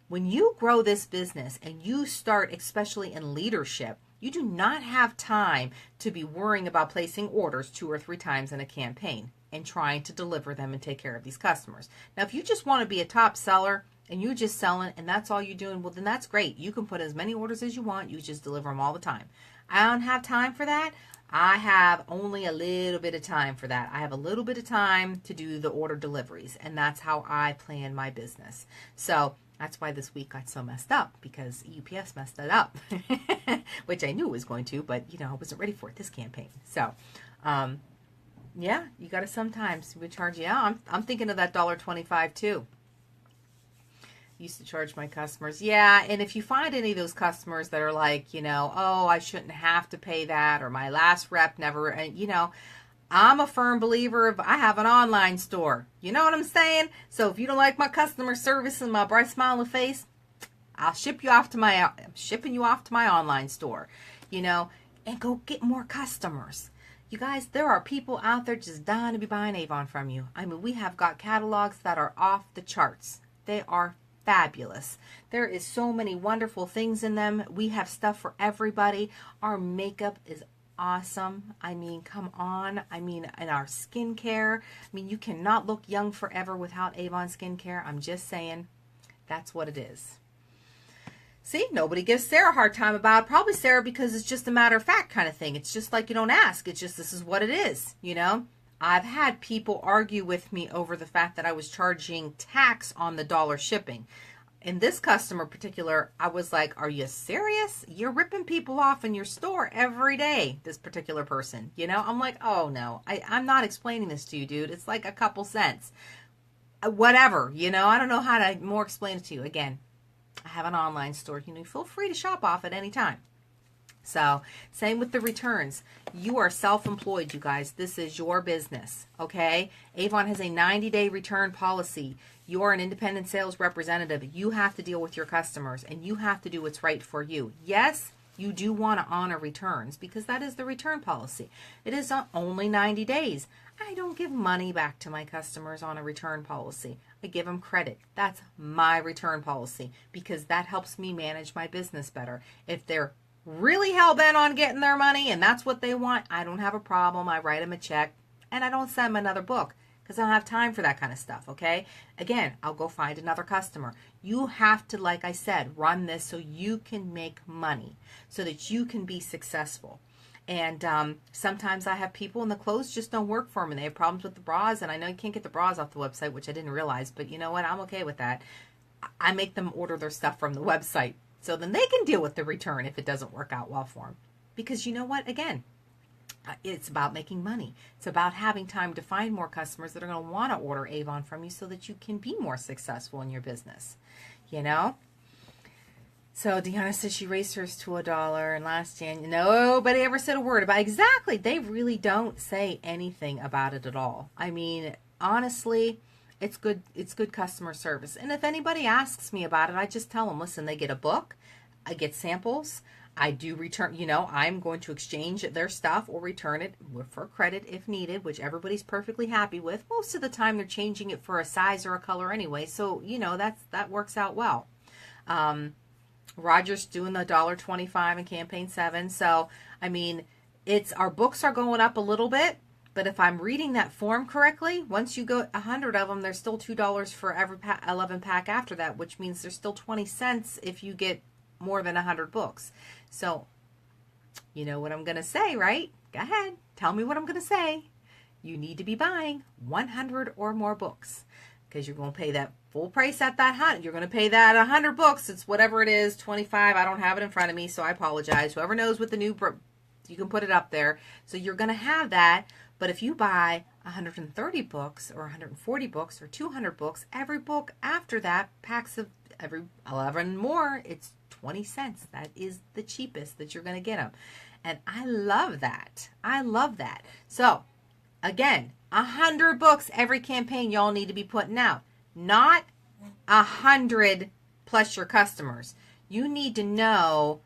S1: When you grow this business and you start, especially in leadership, you do not have time to be worrying about placing orders 2 or 3 times in a campaign and trying to deliver them and take care of these customers. Now, if you just want to be a top seller and you're just selling and that's all you're doing, well, then that's great. You can put as many orders as you want. You just deliver them all the time. I don't have time for that. I have only a little bit of time for that. I have a little bit of time to do the order deliveries, and that's how I plan my business. So that's why this week got so messed up, because UPS messed it up, which I knew it was going to, but, you know, I wasn't ready for it this campaign. So, yeah, you got to sometimes charge. Yeah, I'm thinking of that $1.25 too. Used to charge my customers. Yeah, and if you find any of those customers that are like, you know, oh, I shouldn't have to pay that, or my last rep never, and you know, I'm a firm believer of I have an online store. You know what I'm saying? So if you don't like my customer service and my bright smiling face, I'm shipping you off to my online store, you know, and go get more customers. You guys, there are people out there just dying to be buying Avon from you. I mean, we have got catalogs that are off the charts. They are fabulous. There is so many wonderful things in them. We have stuff for everybody. Our makeup is awesome. I mean, come on. I mean, and our skincare. I mean, you cannot look young forever without Avon skincare. I'm just saying, that's what it is. See, nobody gives Sarah a hard time about it. Probably Sarah, because it's just a matter of fact kind of thing. It's just like you don't ask. It's just, this is what it is, you know? I've had people argue with me over the fact that I was charging tax on the $1 shipping. In this customer particular, I was like, are you serious? You're ripping people off in your store every day, this particular person. You know, I'm like, oh no, I'm not explaining this to you, dude. It's like a couple cents. Whatever, you know, I don't know how to more explain it to you. Again, I have an online store. You know, feel free to shop off at any time. So, same with the returns. You are self-employed, you guys. This is your business, okay? Avon has a 90-day return policy. You're an independent sales representative. You have to deal with your customers, and you have to do what's right for you. Yes, you do want to honor returns, because that is the return policy. It is only 90 days. I don't give money back to my customers on a return policy. I give them credit. That's my return policy, because that helps me manage my business better. If they're really hell-bent on getting their money and that's what they want, I don't have a problem. I write them a check and I don't send them another book, because I don't have time for that kind of stuff, okay? Again, I'll go find another customer. You have to, like I said, run this so you can make money, so that you can be successful. And sometimes I have people and the clothes just don't work for them, and they have problems with the bras, and I know you can't get the bras off the website, which I didn't realize, but you know what? I'm okay with that. I make them order their stuff from the website, so then they can deal with the return if it doesn't work out well for them. Because you know what? Again, it's about making money. It's about having time to find more customers that are going to want to order Avon from you, so that you can be more successful in your business. You know? So Deanna says she raised hers to $1, and last January, nobody ever said a word about it. Exactly. They really don't say anything about it at all. I mean, honestly, it's good customer service. And if anybody asks me about it, I just tell them, listen, they get a book, I get samples, I do return, you know, I'm going to exchange their stuff or return it for credit if needed, which everybody's perfectly happy with. Most of the time they're changing it for a size or a color anyway, so, you know, that works out well. Roger's doing the $1.25 in campaign 7. So, I mean, our books are going up a little bit, but if I'm reading that form correctly, once you go 100 of them, there's still $2 for every 11 pack after that, which means there's still 20 cents if you get more than 100 books. So, you know what I'm going to say, right? Go ahead. Tell me what I'm going to say. You need to be buying 100 or more books, because you're going to pay that full price at that 100. You're going to pay that 100 books. It's whatever it is, 25. I don't have it in front of me, so I apologize. Whoever knows what the new, you can put it up there. So you're going to have that. But if you buy 130 books or 140 books or 200 books, every book after that, packs of every 11 more, it's 20 cents. That is the cheapest that you're going to get them. And I love that. I love that. So, again, 100 books every campaign y'all need to be putting out. Not 100 plus your customers. You need to know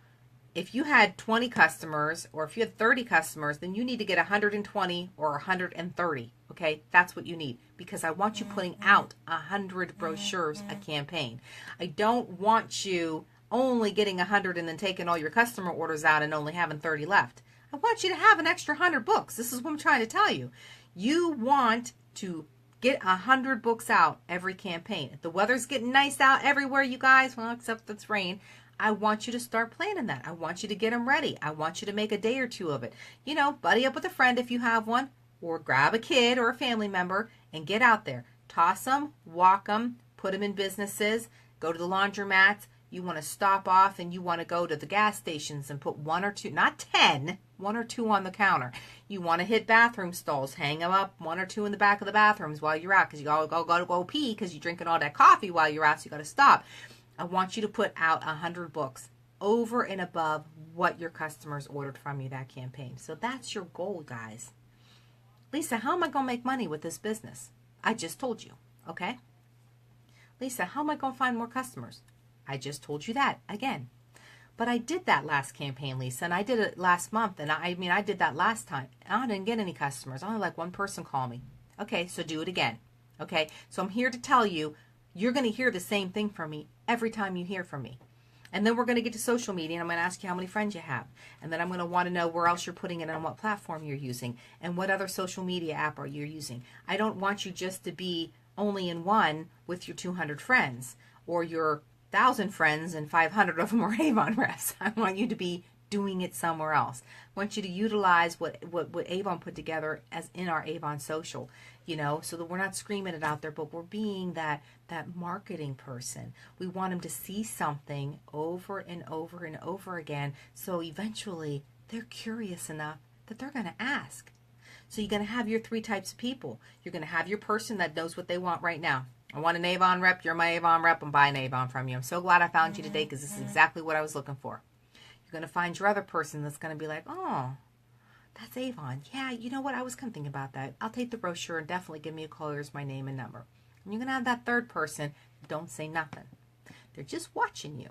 S1: if you had 20 customers or if you had 30 customers, then you need to get 120 or 130. Okay, that's what you need, because I want you putting out 100 brochures a campaign. I don't want you only getting 100 and then taking all your customer orders out and only having 30 left. I want you to have an extra 100 books. This is what I'm trying to tell you. You want to get 100 books out every campaign. If the weather's getting nice out everywhere, you guys, well, except it's rain, I want you to start planning that. I want you to get them ready. I want you to make a day or two of it. You know, buddy up with a friend if you have one, or grab a kid or a family member and get out there. Toss them, walk them, put them in businesses, go to the laundromats. You want to stop off and you want to go to the gas stations and put 1 or 2, not 10, 1 or 2 on the counter. You want to hit bathroom stalls, hang them up, 1 or 2 in the back of the bathrooms while you're out, because you got to go pee because you're drinking all that coffee while you're out, so you got to stop. I want you to put out 100 books over and above what your customers ordered from you that campaign. So that's your goal, guys. Lisa, how am I going to make money with this business? I just told you, okay? Lisa, how am I going to find more customers? I just told you that again. But I did that last campaign, Lisa, and I did it last month, and I did that last time. I didn't get any customers. Only like one person called me. Okay, so do it again. Okay, so I'm here to tell you, you're going to hear the same thing from me every time you hear from me. And then we're going to get to social media, and I'm going to ask you how many friends you have. And then I'm going to want to know where else you're putting it and what platform you're using and what other social media app are you using. I don't want you just to be only in one with your 200 friends or your 1,000 friends and 500 of them are Avon reps. I want you to be doing it somewhere else. I want you to utilize what Avon put together as in our Avon social, so that we're not screaming it out there, but we're being that marketing person. We want them to see something over and over and over again, so eventually they're curious enough that they're going to ask. So you're going to have your 3 types of people. You're going to have your person that knows what they want right now. I want an Avon rep. You're my Avon rep. I'm buying Avon from you. I'm so glad I found you today, because this is exactly what I was looking for. You're going to find your other person that's going to be like, oh, that's Avon. Yeah, you know what? I was kind of thinking about that. I'll take the brochure and definitely give me a call. Here's my name and number. And you're going to have that third person. Don't say nothing. They're just watching you.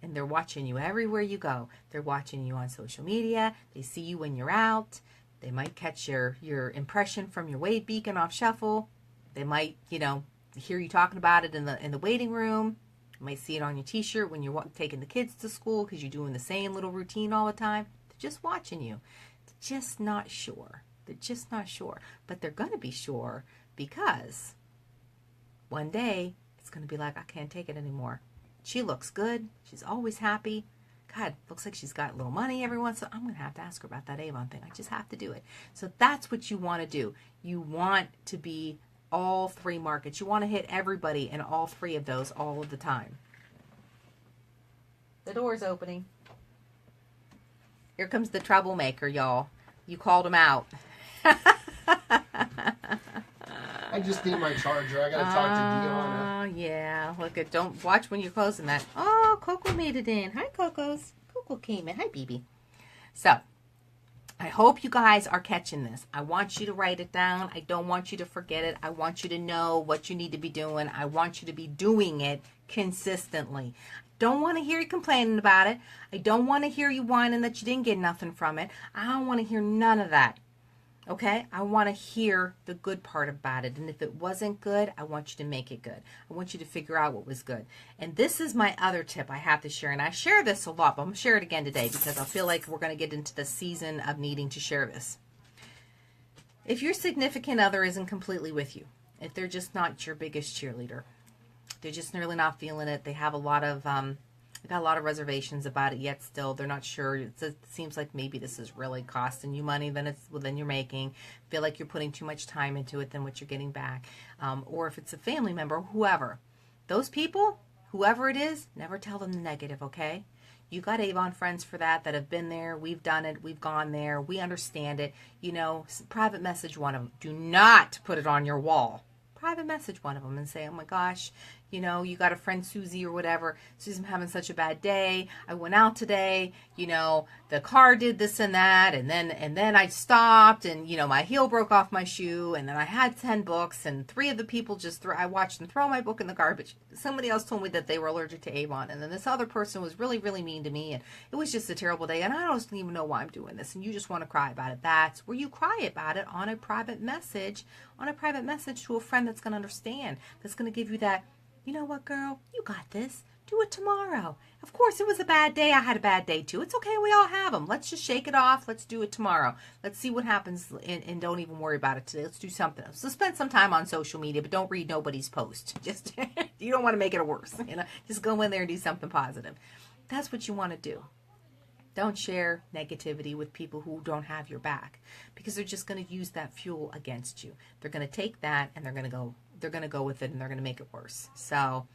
S1: And they're watching you everywhere you go. They're watching you on social media. They see you when you're out. They might catch your impression from your wave beacon off shuffle. They might, hear you talking about it in the waiting room. You might see it on your t-shirt when you're taking the kids to school because you're doing the same little routine all the time. They're just watching you. They're just not sure. They're just not sure. But they're going to be sure, because one day it's going to be like, I can't take it anymore. She looks good. She's always happy. God, looks like she's got a little money every once in a while. I'm going to have to ask her about that Avon thing. I just have to do it. So that's what you want to do. You want to be all 3 markets. You want to hit everybody in all 3 of those all of the time. The door's opening. Here comes the troublemaker, y'all. You called him out.
S2: I just need my charger. I gotta talk to Deanna.
S1: Oh, yeah. Look at, don't watch when you're closing that. Oh, Coco made it in. Hi, Cocos. Coco came in. Hi, BB. So, I hope you guys are catching this. I want you to write it down. I don't want you to forget it. I want you to know what you need to be doing. I want you to be doing it consistently. I don't want to hear you complaining about it. I don't want to hear you whining that you didn't get nothing from it. I don't want to hear none of that. Okay, I want to hear the good part about it. And if it wasn't good, I want you to make it good. I want you to figure out what was good. And this is my other tip I have to share. And I share this a lot, but I'm going to share it again today because I feel like we're going to get into the season of needing to share this. If your significant other isn't completely with you, if they're just not your biggest cheerleader, they're just really not feeling it, they have a lot of they've got a lot of reservations about it, yet still they're not sure. It seems like maybe this is really costing you money than you're making. Feel like you're putting too much time into it than what you're getting back. Or if it's a family member, whoever. Those people, whoever it is, never tell them the negative, okay? You got Avon friends for that have been there. We've done it. We've gone there. We understand it. Private message one of them. Do not put it on your wall. Private message one of them and say, oh my gosh, you got a friend Susie or whatever. Susie's having such a bad day. I went out today. The car did this and that, and then I stopped, and my heel broke off my shoe, and then I had 10 books, and 3 of the people I watched them throw my book in the garbage. Somebody else told me that they were allergic to Avon, and then this other person was really, really mean to me, and it was just a terrible day, and I don't even know why I'm doing this, and you just want to cry about it. That's where you cry about it on a private message to a friend that's going to understand, that's going to give you that, you know what, girl, you got this. Do it tomorrow. Of course, it was a bad day. I had a bad day too. It's okay. We all have them. Let's just shake it off. Let's do it tomorrow. Let's see what happens, and don't even worry about it today. Let's do something else. So spend some time on social media, but don't read nobody's post. Just you don't want to make it worse. Just go in there and do something positive. That's what you want to do. Don't share negativity with people who don't have your back, because they're just going to use that fuel against you. They're going to take that and they're going to go with it, and they're going to make it worse. So,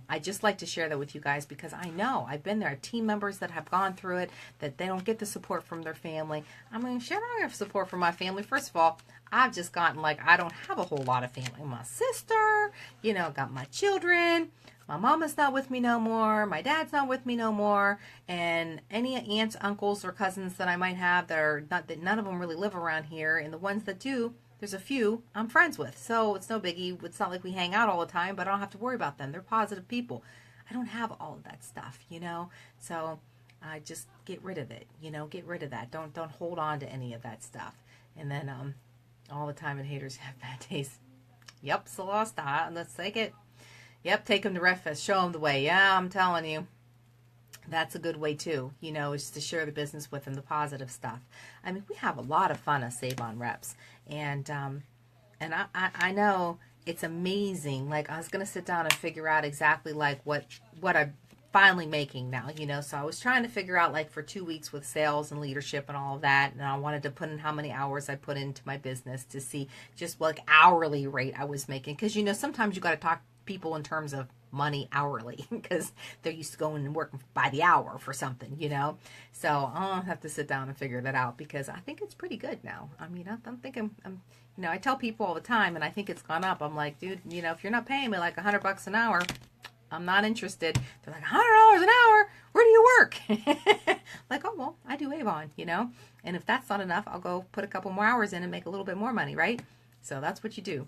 S1: I just like to share that with you guys because I know I've been there. I have team members that have gone through it, that they don't get the support from their family. I mean, shit, I don't have support from my family. First of all, I've just gotten I don't have a whole lot of family. My sister, got my children. My mama's not with me no more. My dad's not with me no more. And any aunts, uncles, or cousins that I might have that none of them really live around here. And the ones that do, there's a few I'm friends with. So it's no biggie. It's not like we hang out all the time, but I don't have to worry about them. They're positive people. I don't have all of that stuff, So I just get rid of it, get rid of that. Don't hold on to any of that stuff. And then all the time and haters have bad days. Yep, so lost that. Let's take it. Yep, take them to breakfast. Show them the way. Yeah, I'm telling you. That's a good way too, is to share the business with them, the positive stuff. I mean, we have a lot of fun as Save-On reps. And I know it's amazing. I was going to sit down and figure out exactly what I'm finally making now, So I was trying to figure out for 2 weeks with sales and leadership and all of that. And I wanted to put in how many hours I put into my business to see just hourly rate I was making. Because, sometimes you got to talk people in terms of money hourly because they're used to going and working by the hour for something, So I'll have to sit down and figure that out because I think it's pretty good now. I mean, I'm thinking, I tell people all the time, and I think it's gone up. I'm like, dude, if you're not paying me $100 an hour, I'm not interested. They're like, $100 an hour? Where do you work? Oh, well, I do Avon, And if that's not enough, I'll go put a couple more hours in and make a little bit more money, right? So that's what you do.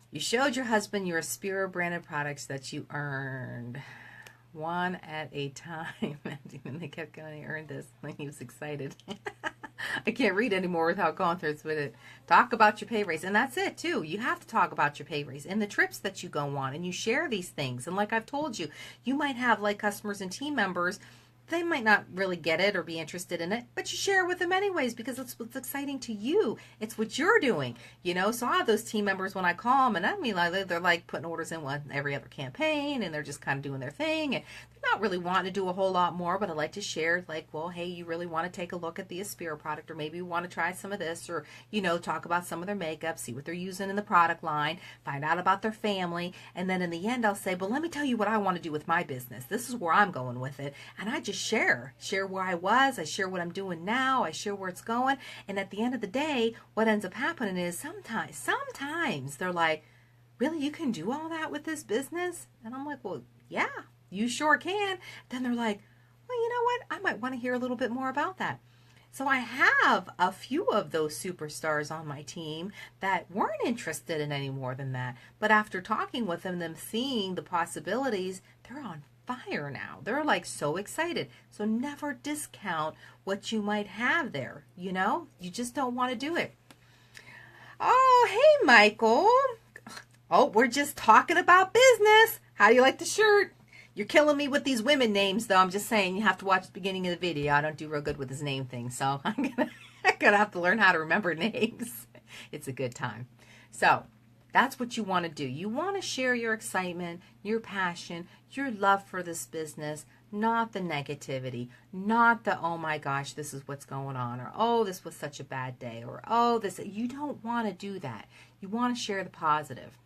S1: You showed your husband your Aspira branded products that you earned. One at a time. And they kept going, he earned this. He was excited. I can't read anymore without going through it. Talk about your pay raise. And that's it, too. You have to talk about your pay raise and the trips that you go on. And you share these things. And like I've told you, you might have customers and team members. They might not really get it or be interested in it, but you share it with them anyways because it's what's exciting to you. It's what you're doing, So I have those team members when I call them, and I mean, they're putting orders in every other campaign, and they're just kind of doing their thing, and they're not really wanting to do a whole lot more, but I like to share, well, hey, you really want to take a look at the Aspira product, or maybe you want to try some of this, or, talk about some of their makeup, see what they're using in the product line, find out about their family, and then in the end, I'll say, but let me tell you what I want to do with my business. This is where I'm going with it, and I just share where I was, I share what I'm doing now, I share where it's going, and at the end of the day, what ends up happening is sometimes they're like, really, you can do all that with this business? And I'm like, well, yeah, you sure can. Then they're like, well, you know what, I might want to hear a little bit more about that. So I have a few of those superstars on my team that weren't interested in any more than that. But after talking with them seeing the possibilities, they're on fire now. They're like so excited. So never discount what you might have there. You know, you just don't want to do it. Oh, hey, Michael. Oh, we're just talking about business. How do you like the shirt? You're killing me with these women names, though. I'm just saying you have to watch the beginning of the video. I don't do real good with his name thing, so I'm gonna have to learn how to remember names. It's a good time. So that's what you want to do. You want to share your excitement, your passion, your love for this business, not the negativity, not the, oh my gosh, this is what's going on, or oh, this was such a bad day, or oh, this. You don't want to do that. You want to share the positive.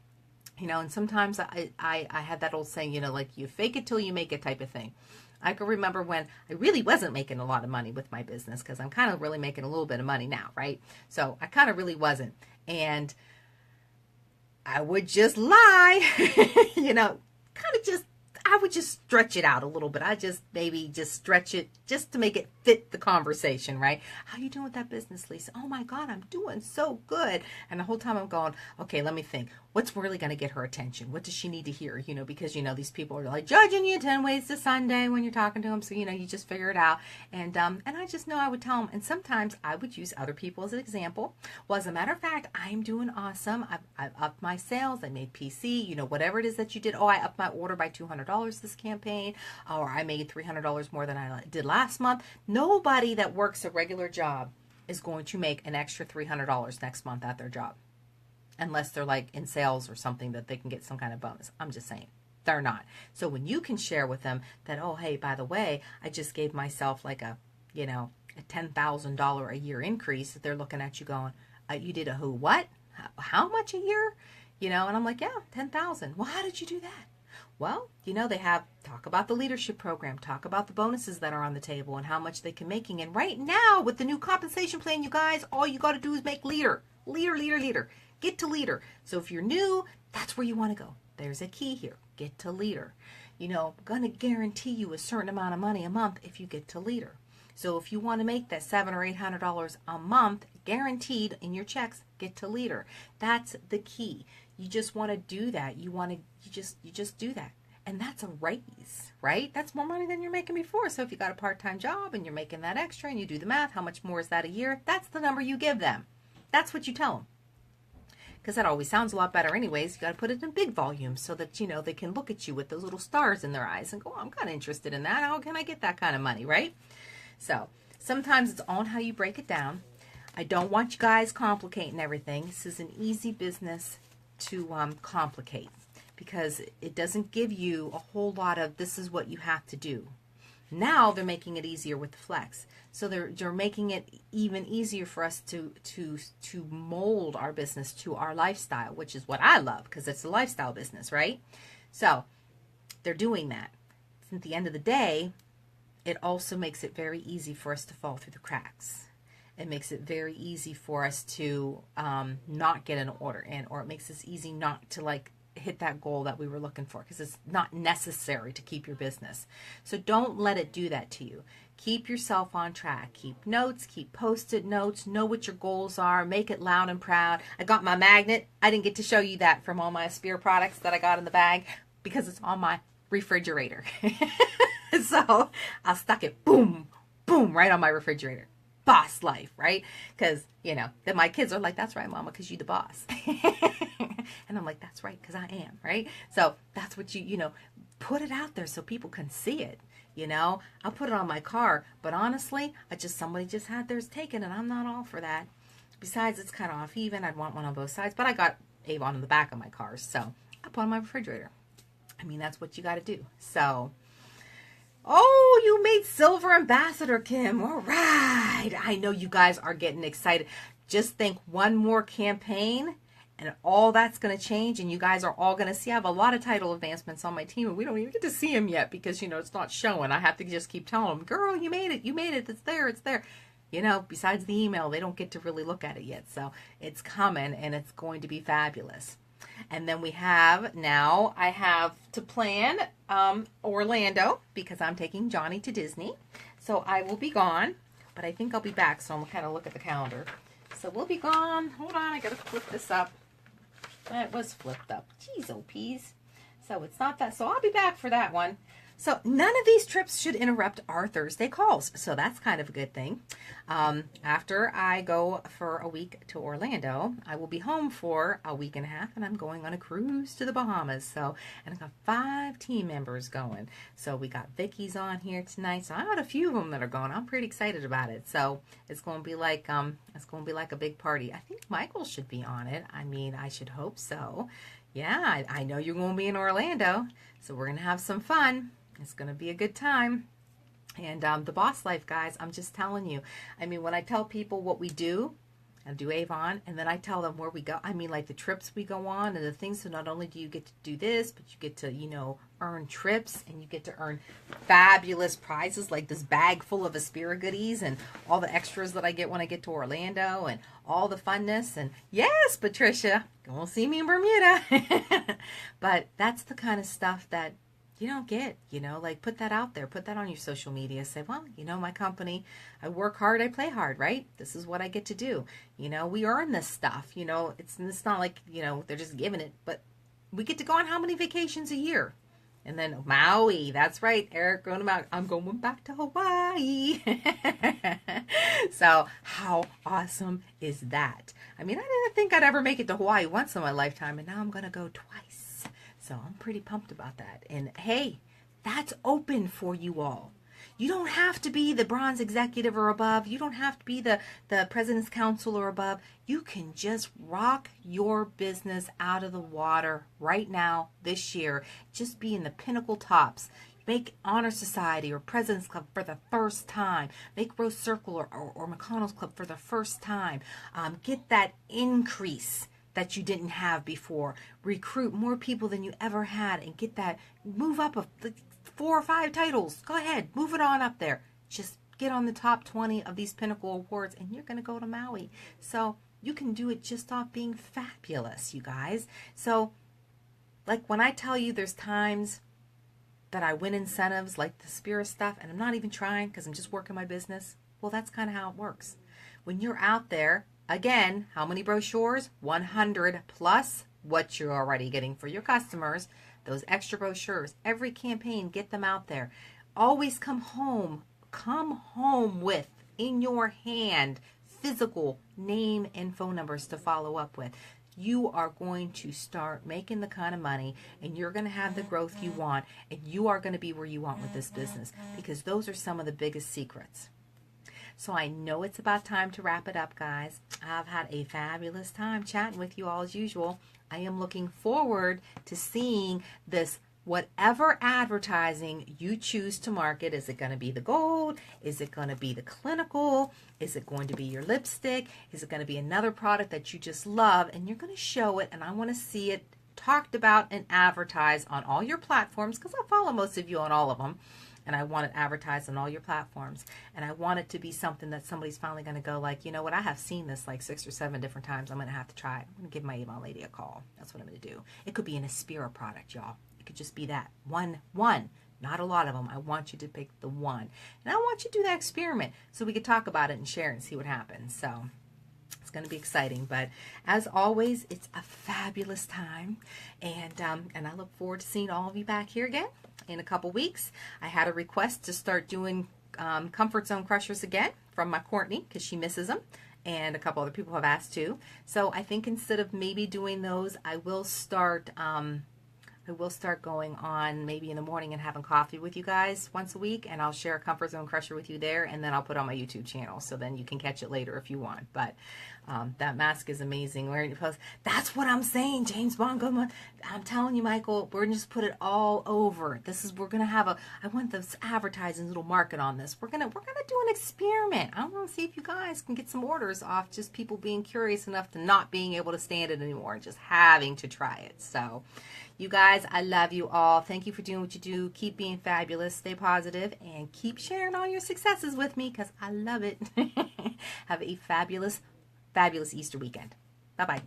S1: You know, and sometimes I had that old saying, you know, like you fake it till you make it type of thing. I can remember when I really wasn't making a lot of money with my business, because I'm kind of really making a little bit of money now, right? So I kind of really wasn't. And I would just lie, you know, kind of just, I would just stretch it out a little bit. I just maybe just stretch it just to make it fit the conversation, right? How you doing with that business, Lisa? Oh my God, I'm doing so good. And the whole time I'm going, okay, let me think. What's really going to get her attention? What does she need to hear? You know, because, you know, these people are like judging you 10 ways to Sunday when you're talking to them. So, you know, you just figure it out. And I just know I would tell them. And sometimes I would use other people as an example. Well, as a matter of fact, I'm doing awesome. I've upped my sales. I made PC, you know, whatever it is that you did. Oh, I upped my order by $200 this campaign. Or I made $300 more than I did last month. Nobody that works a regular job is going to make an extra $300 next month at their job. Unless they're like in sales or something that they can get some kind of bonus. I'm just saying. They're not. So when you can share with them that, oh, hey, by the way, I just gave myself like a, you know, a $10,000 a year increase, they're looking at you going, you did a who, what? How much a year? You know, and I'm like, yeah, 10,000. Well, how did you do that? Well, you know, they have talk about the leadership program, talk about the bonuses that are on the table and how much they can making. And right now with the new compensation plan, you guys, all you got to do is make leader. Get to leader. So if you're new, that's where you want to go. There's a key here. Get to leader. You know, I'm going to guarantee you a certain amount of money a month if you get to leader. So if you want to make that $700 or $800 a month guaranteed in your checks, get to leader. That's the key. You just want to do that. You just do that. And that's a raise, right? That's more money than you're making before. So if you got a part-time job and you're making that extra and you do the math, how much more is that a year? That's the number you give them. That's what you tell them. Because that always sounds a lot better anyways. You got to put it in big volume so that, you know, they can look at you with those little stars in their eyes and go, oh, I'm kind of interested in that. How can I get that kind of money, right? So sometimes it's on how you break it down. I don't want you guys complicating everything. This is an easy business to complicate because it doesn't give you a whole lot of this is what you have to do. Now they're making it easier with the flex. So they're making it even easier for us to mold our business to our lifestyle, which is what I love because it's a lifestyle business, right? So they're doing that. At the end of the day, it also makes it very easy for us to fall through the cracks. It makes it very easy for us to not get an order in, or it makes it easy not to like hit that goal that we were looking for because it's not necessary to keep your business. So don't let it do that to you. Keep yourself on track. Keep notes, keep post-it notes, know what your goals are, make it loud and proud. I got my magnet. I didn't get to show you that from all my Aspire products that I got in the bag because it's on my refrigerator. So I stuck it, boom, boom, right on my refrigerator. Boss life, right? Because, you know, then my kids are like, that's right, Mama, because you the boss. And I'm like, that's right, because I am, right? So that's what you know, put it out there so people can see it. You know, I'll put it on my car, but honestly, somebody just had theirs taken, and I'm not all for that. Besides, it's kind of off even. I'd want one on both sides, but I got Avon in the back of my car, so I put it on my refrigerator. I mean, that's what you got to do. So, oh, you made Silver Ambassador, Kim. All right. I know you guys are getting excited. Just think one more campaign and all that's going to change, and you guys are all going to see. I have a lot of title advancements on my team, and we don't even get to see them yet because, you know, it's not showing. I have to just keep telling them, girl, you made it. You made it. It's there. It's there. You know, besides the email, they don't get to really look at it yet. So it's coming, and it's going to be fabulous. And then I have to plan Orlando because I'm taking Johnny to Disney. So I will be gone, but I think I'll be back. So I'm kind of look at the calendar. So we'll be gone. Hold on, I got to flip this up. That was flipped up. Jeez, oh peas. So it's not that. So I'll be back for that one. So none of these trips should interrupt our Thursday calls. So that's kind of a good thing. After I go for a week to Orlando, I will be home for a week and a half, and I'm going on a cruise to the Bahamas. So, and I got 5 team members going. So we got Vicky's on here tonight. So I got a few of them that are going. I'm pretty excited about it. So it's going to be like a big party. I think Michael should be on it. I mean, I should hope so. Yeah, I know you're going to be in Orlando, so we're going to have some fun. It's going to be a good time. And the boss life, guys, I'm just telling you. I mean, when I tell people what we do, I do Avon, and then I tell them where we go. I mean, like the trips we go on and the things. So not only do you get to do this, but you get to, earn trips, and you get to earn fabulous prizes like this bag full of Aspira goodies and all the extras that I get when I get to Orlando and all the funness. And yes, Patricia, go see me in Bermuda. But that's the kind of stuff that you don't get, like put that out there, put that on your social media, say, well, my company, I work hard, I play hard, right? This is what I get to do. We earn this stuff, it's not like, they're just giving it, but we get to go on how many vacations a year? And then Maui, that's right, Eric, going to Maui. I'm going back to Hawaii. So how awesome is that? I mean, I didn't think I'd ever make it to Hawaii once in my lifetime, and now I'm going to go twice. So I'm pretty pumped about that. And hey, that's open for you all. You don't have to be the bronze executive or above. You don't have to be the president's council or above. You can just rock your business out of the water right now, this year. Just be in the pinnacle tops. Make Honor Society or President's Club for the first time. Make Rose Circle or McConnell's Club for the first time. Get that increase that you didn't have before. Recruit more people than you ever had and get that, move up 4 or 5 titles. Go ahead, move it on up there. Just get on the top 20 of these pinnacle awards and you're going to go to Maui. So you can do it just off being fabulous, you guys. So like when I tell you there's times that I win incentives like the Spirit stuff and I'm not even trying because I'm just working my business, well, that's kind of how it works. When you're out there, again, how many brochures? 100 plus what you're already getting for your customers. Those extra brochures, every campaign, get them out there. Always come home with, in your hand, physical name and phone numbers to follow up with. You are going to start making the kind of money and you're going to have the growth you want and you are going to be where you want with this business because those are some of the biggest secrets. So I know it's about time to wrap it up, guys. I've had a fabulous time chatting with you all as usual. I am looking forward to seeing this, whatever advertising you choose to market. Is it going to be the gold? Is it going to be the clinical? Is it going to be your lipstick? Is it going to be another product that you just love? And you're going to show it, and I want to see it talked about and advertised on all your platforms because I follow most of you on all of them. And I want it advertised on all your platforms. And I want it to be something that somebody's finally going to go like, you know what, I have seen this like 6 or 7 different times. I'm going to have to try it. I'm going to give my Avon lady a call. That's what I'm going to do. It could be an Aspira product, y'all. It could just be that. One. Not a lot of them. I want you to pick the one. And I want you to do that experiment so we could talk about it and share it and see what happens. So it's going to be exciting. But as always, it's a fabulous time. And I look forward to seeing all of you back here again in a couple weeks. I had a request to start doing Comfort Zone Crushers again from my Courtney because she misses them. And a couple other people have asked too. So I think instead of maybe doing those, I will start going on maybe in the morning and having coffee with you guys once a week, and I'll share a Comfort Zone Crusher with you there, and then I'll put it on my YouTube channel, so then you can catch it later if you want. But that mask is amazing. That's what I'm saying, James Bond Goodman. I'm telling you, Michael, we're going to just put it all over. We're going to have I want this advertising little market on this. We're going to do an experiment. I want to see if you guys can get some orders off just people being curious enough to not being able to stand it anymore, just having to try it. So you guys, I love you all. Thank you for doing what you do. Keep being fabulous. Stay positive and keep sharing all your successes with me because I love it. Have a fabulous, fabulous Easter weekend. Bye-bye.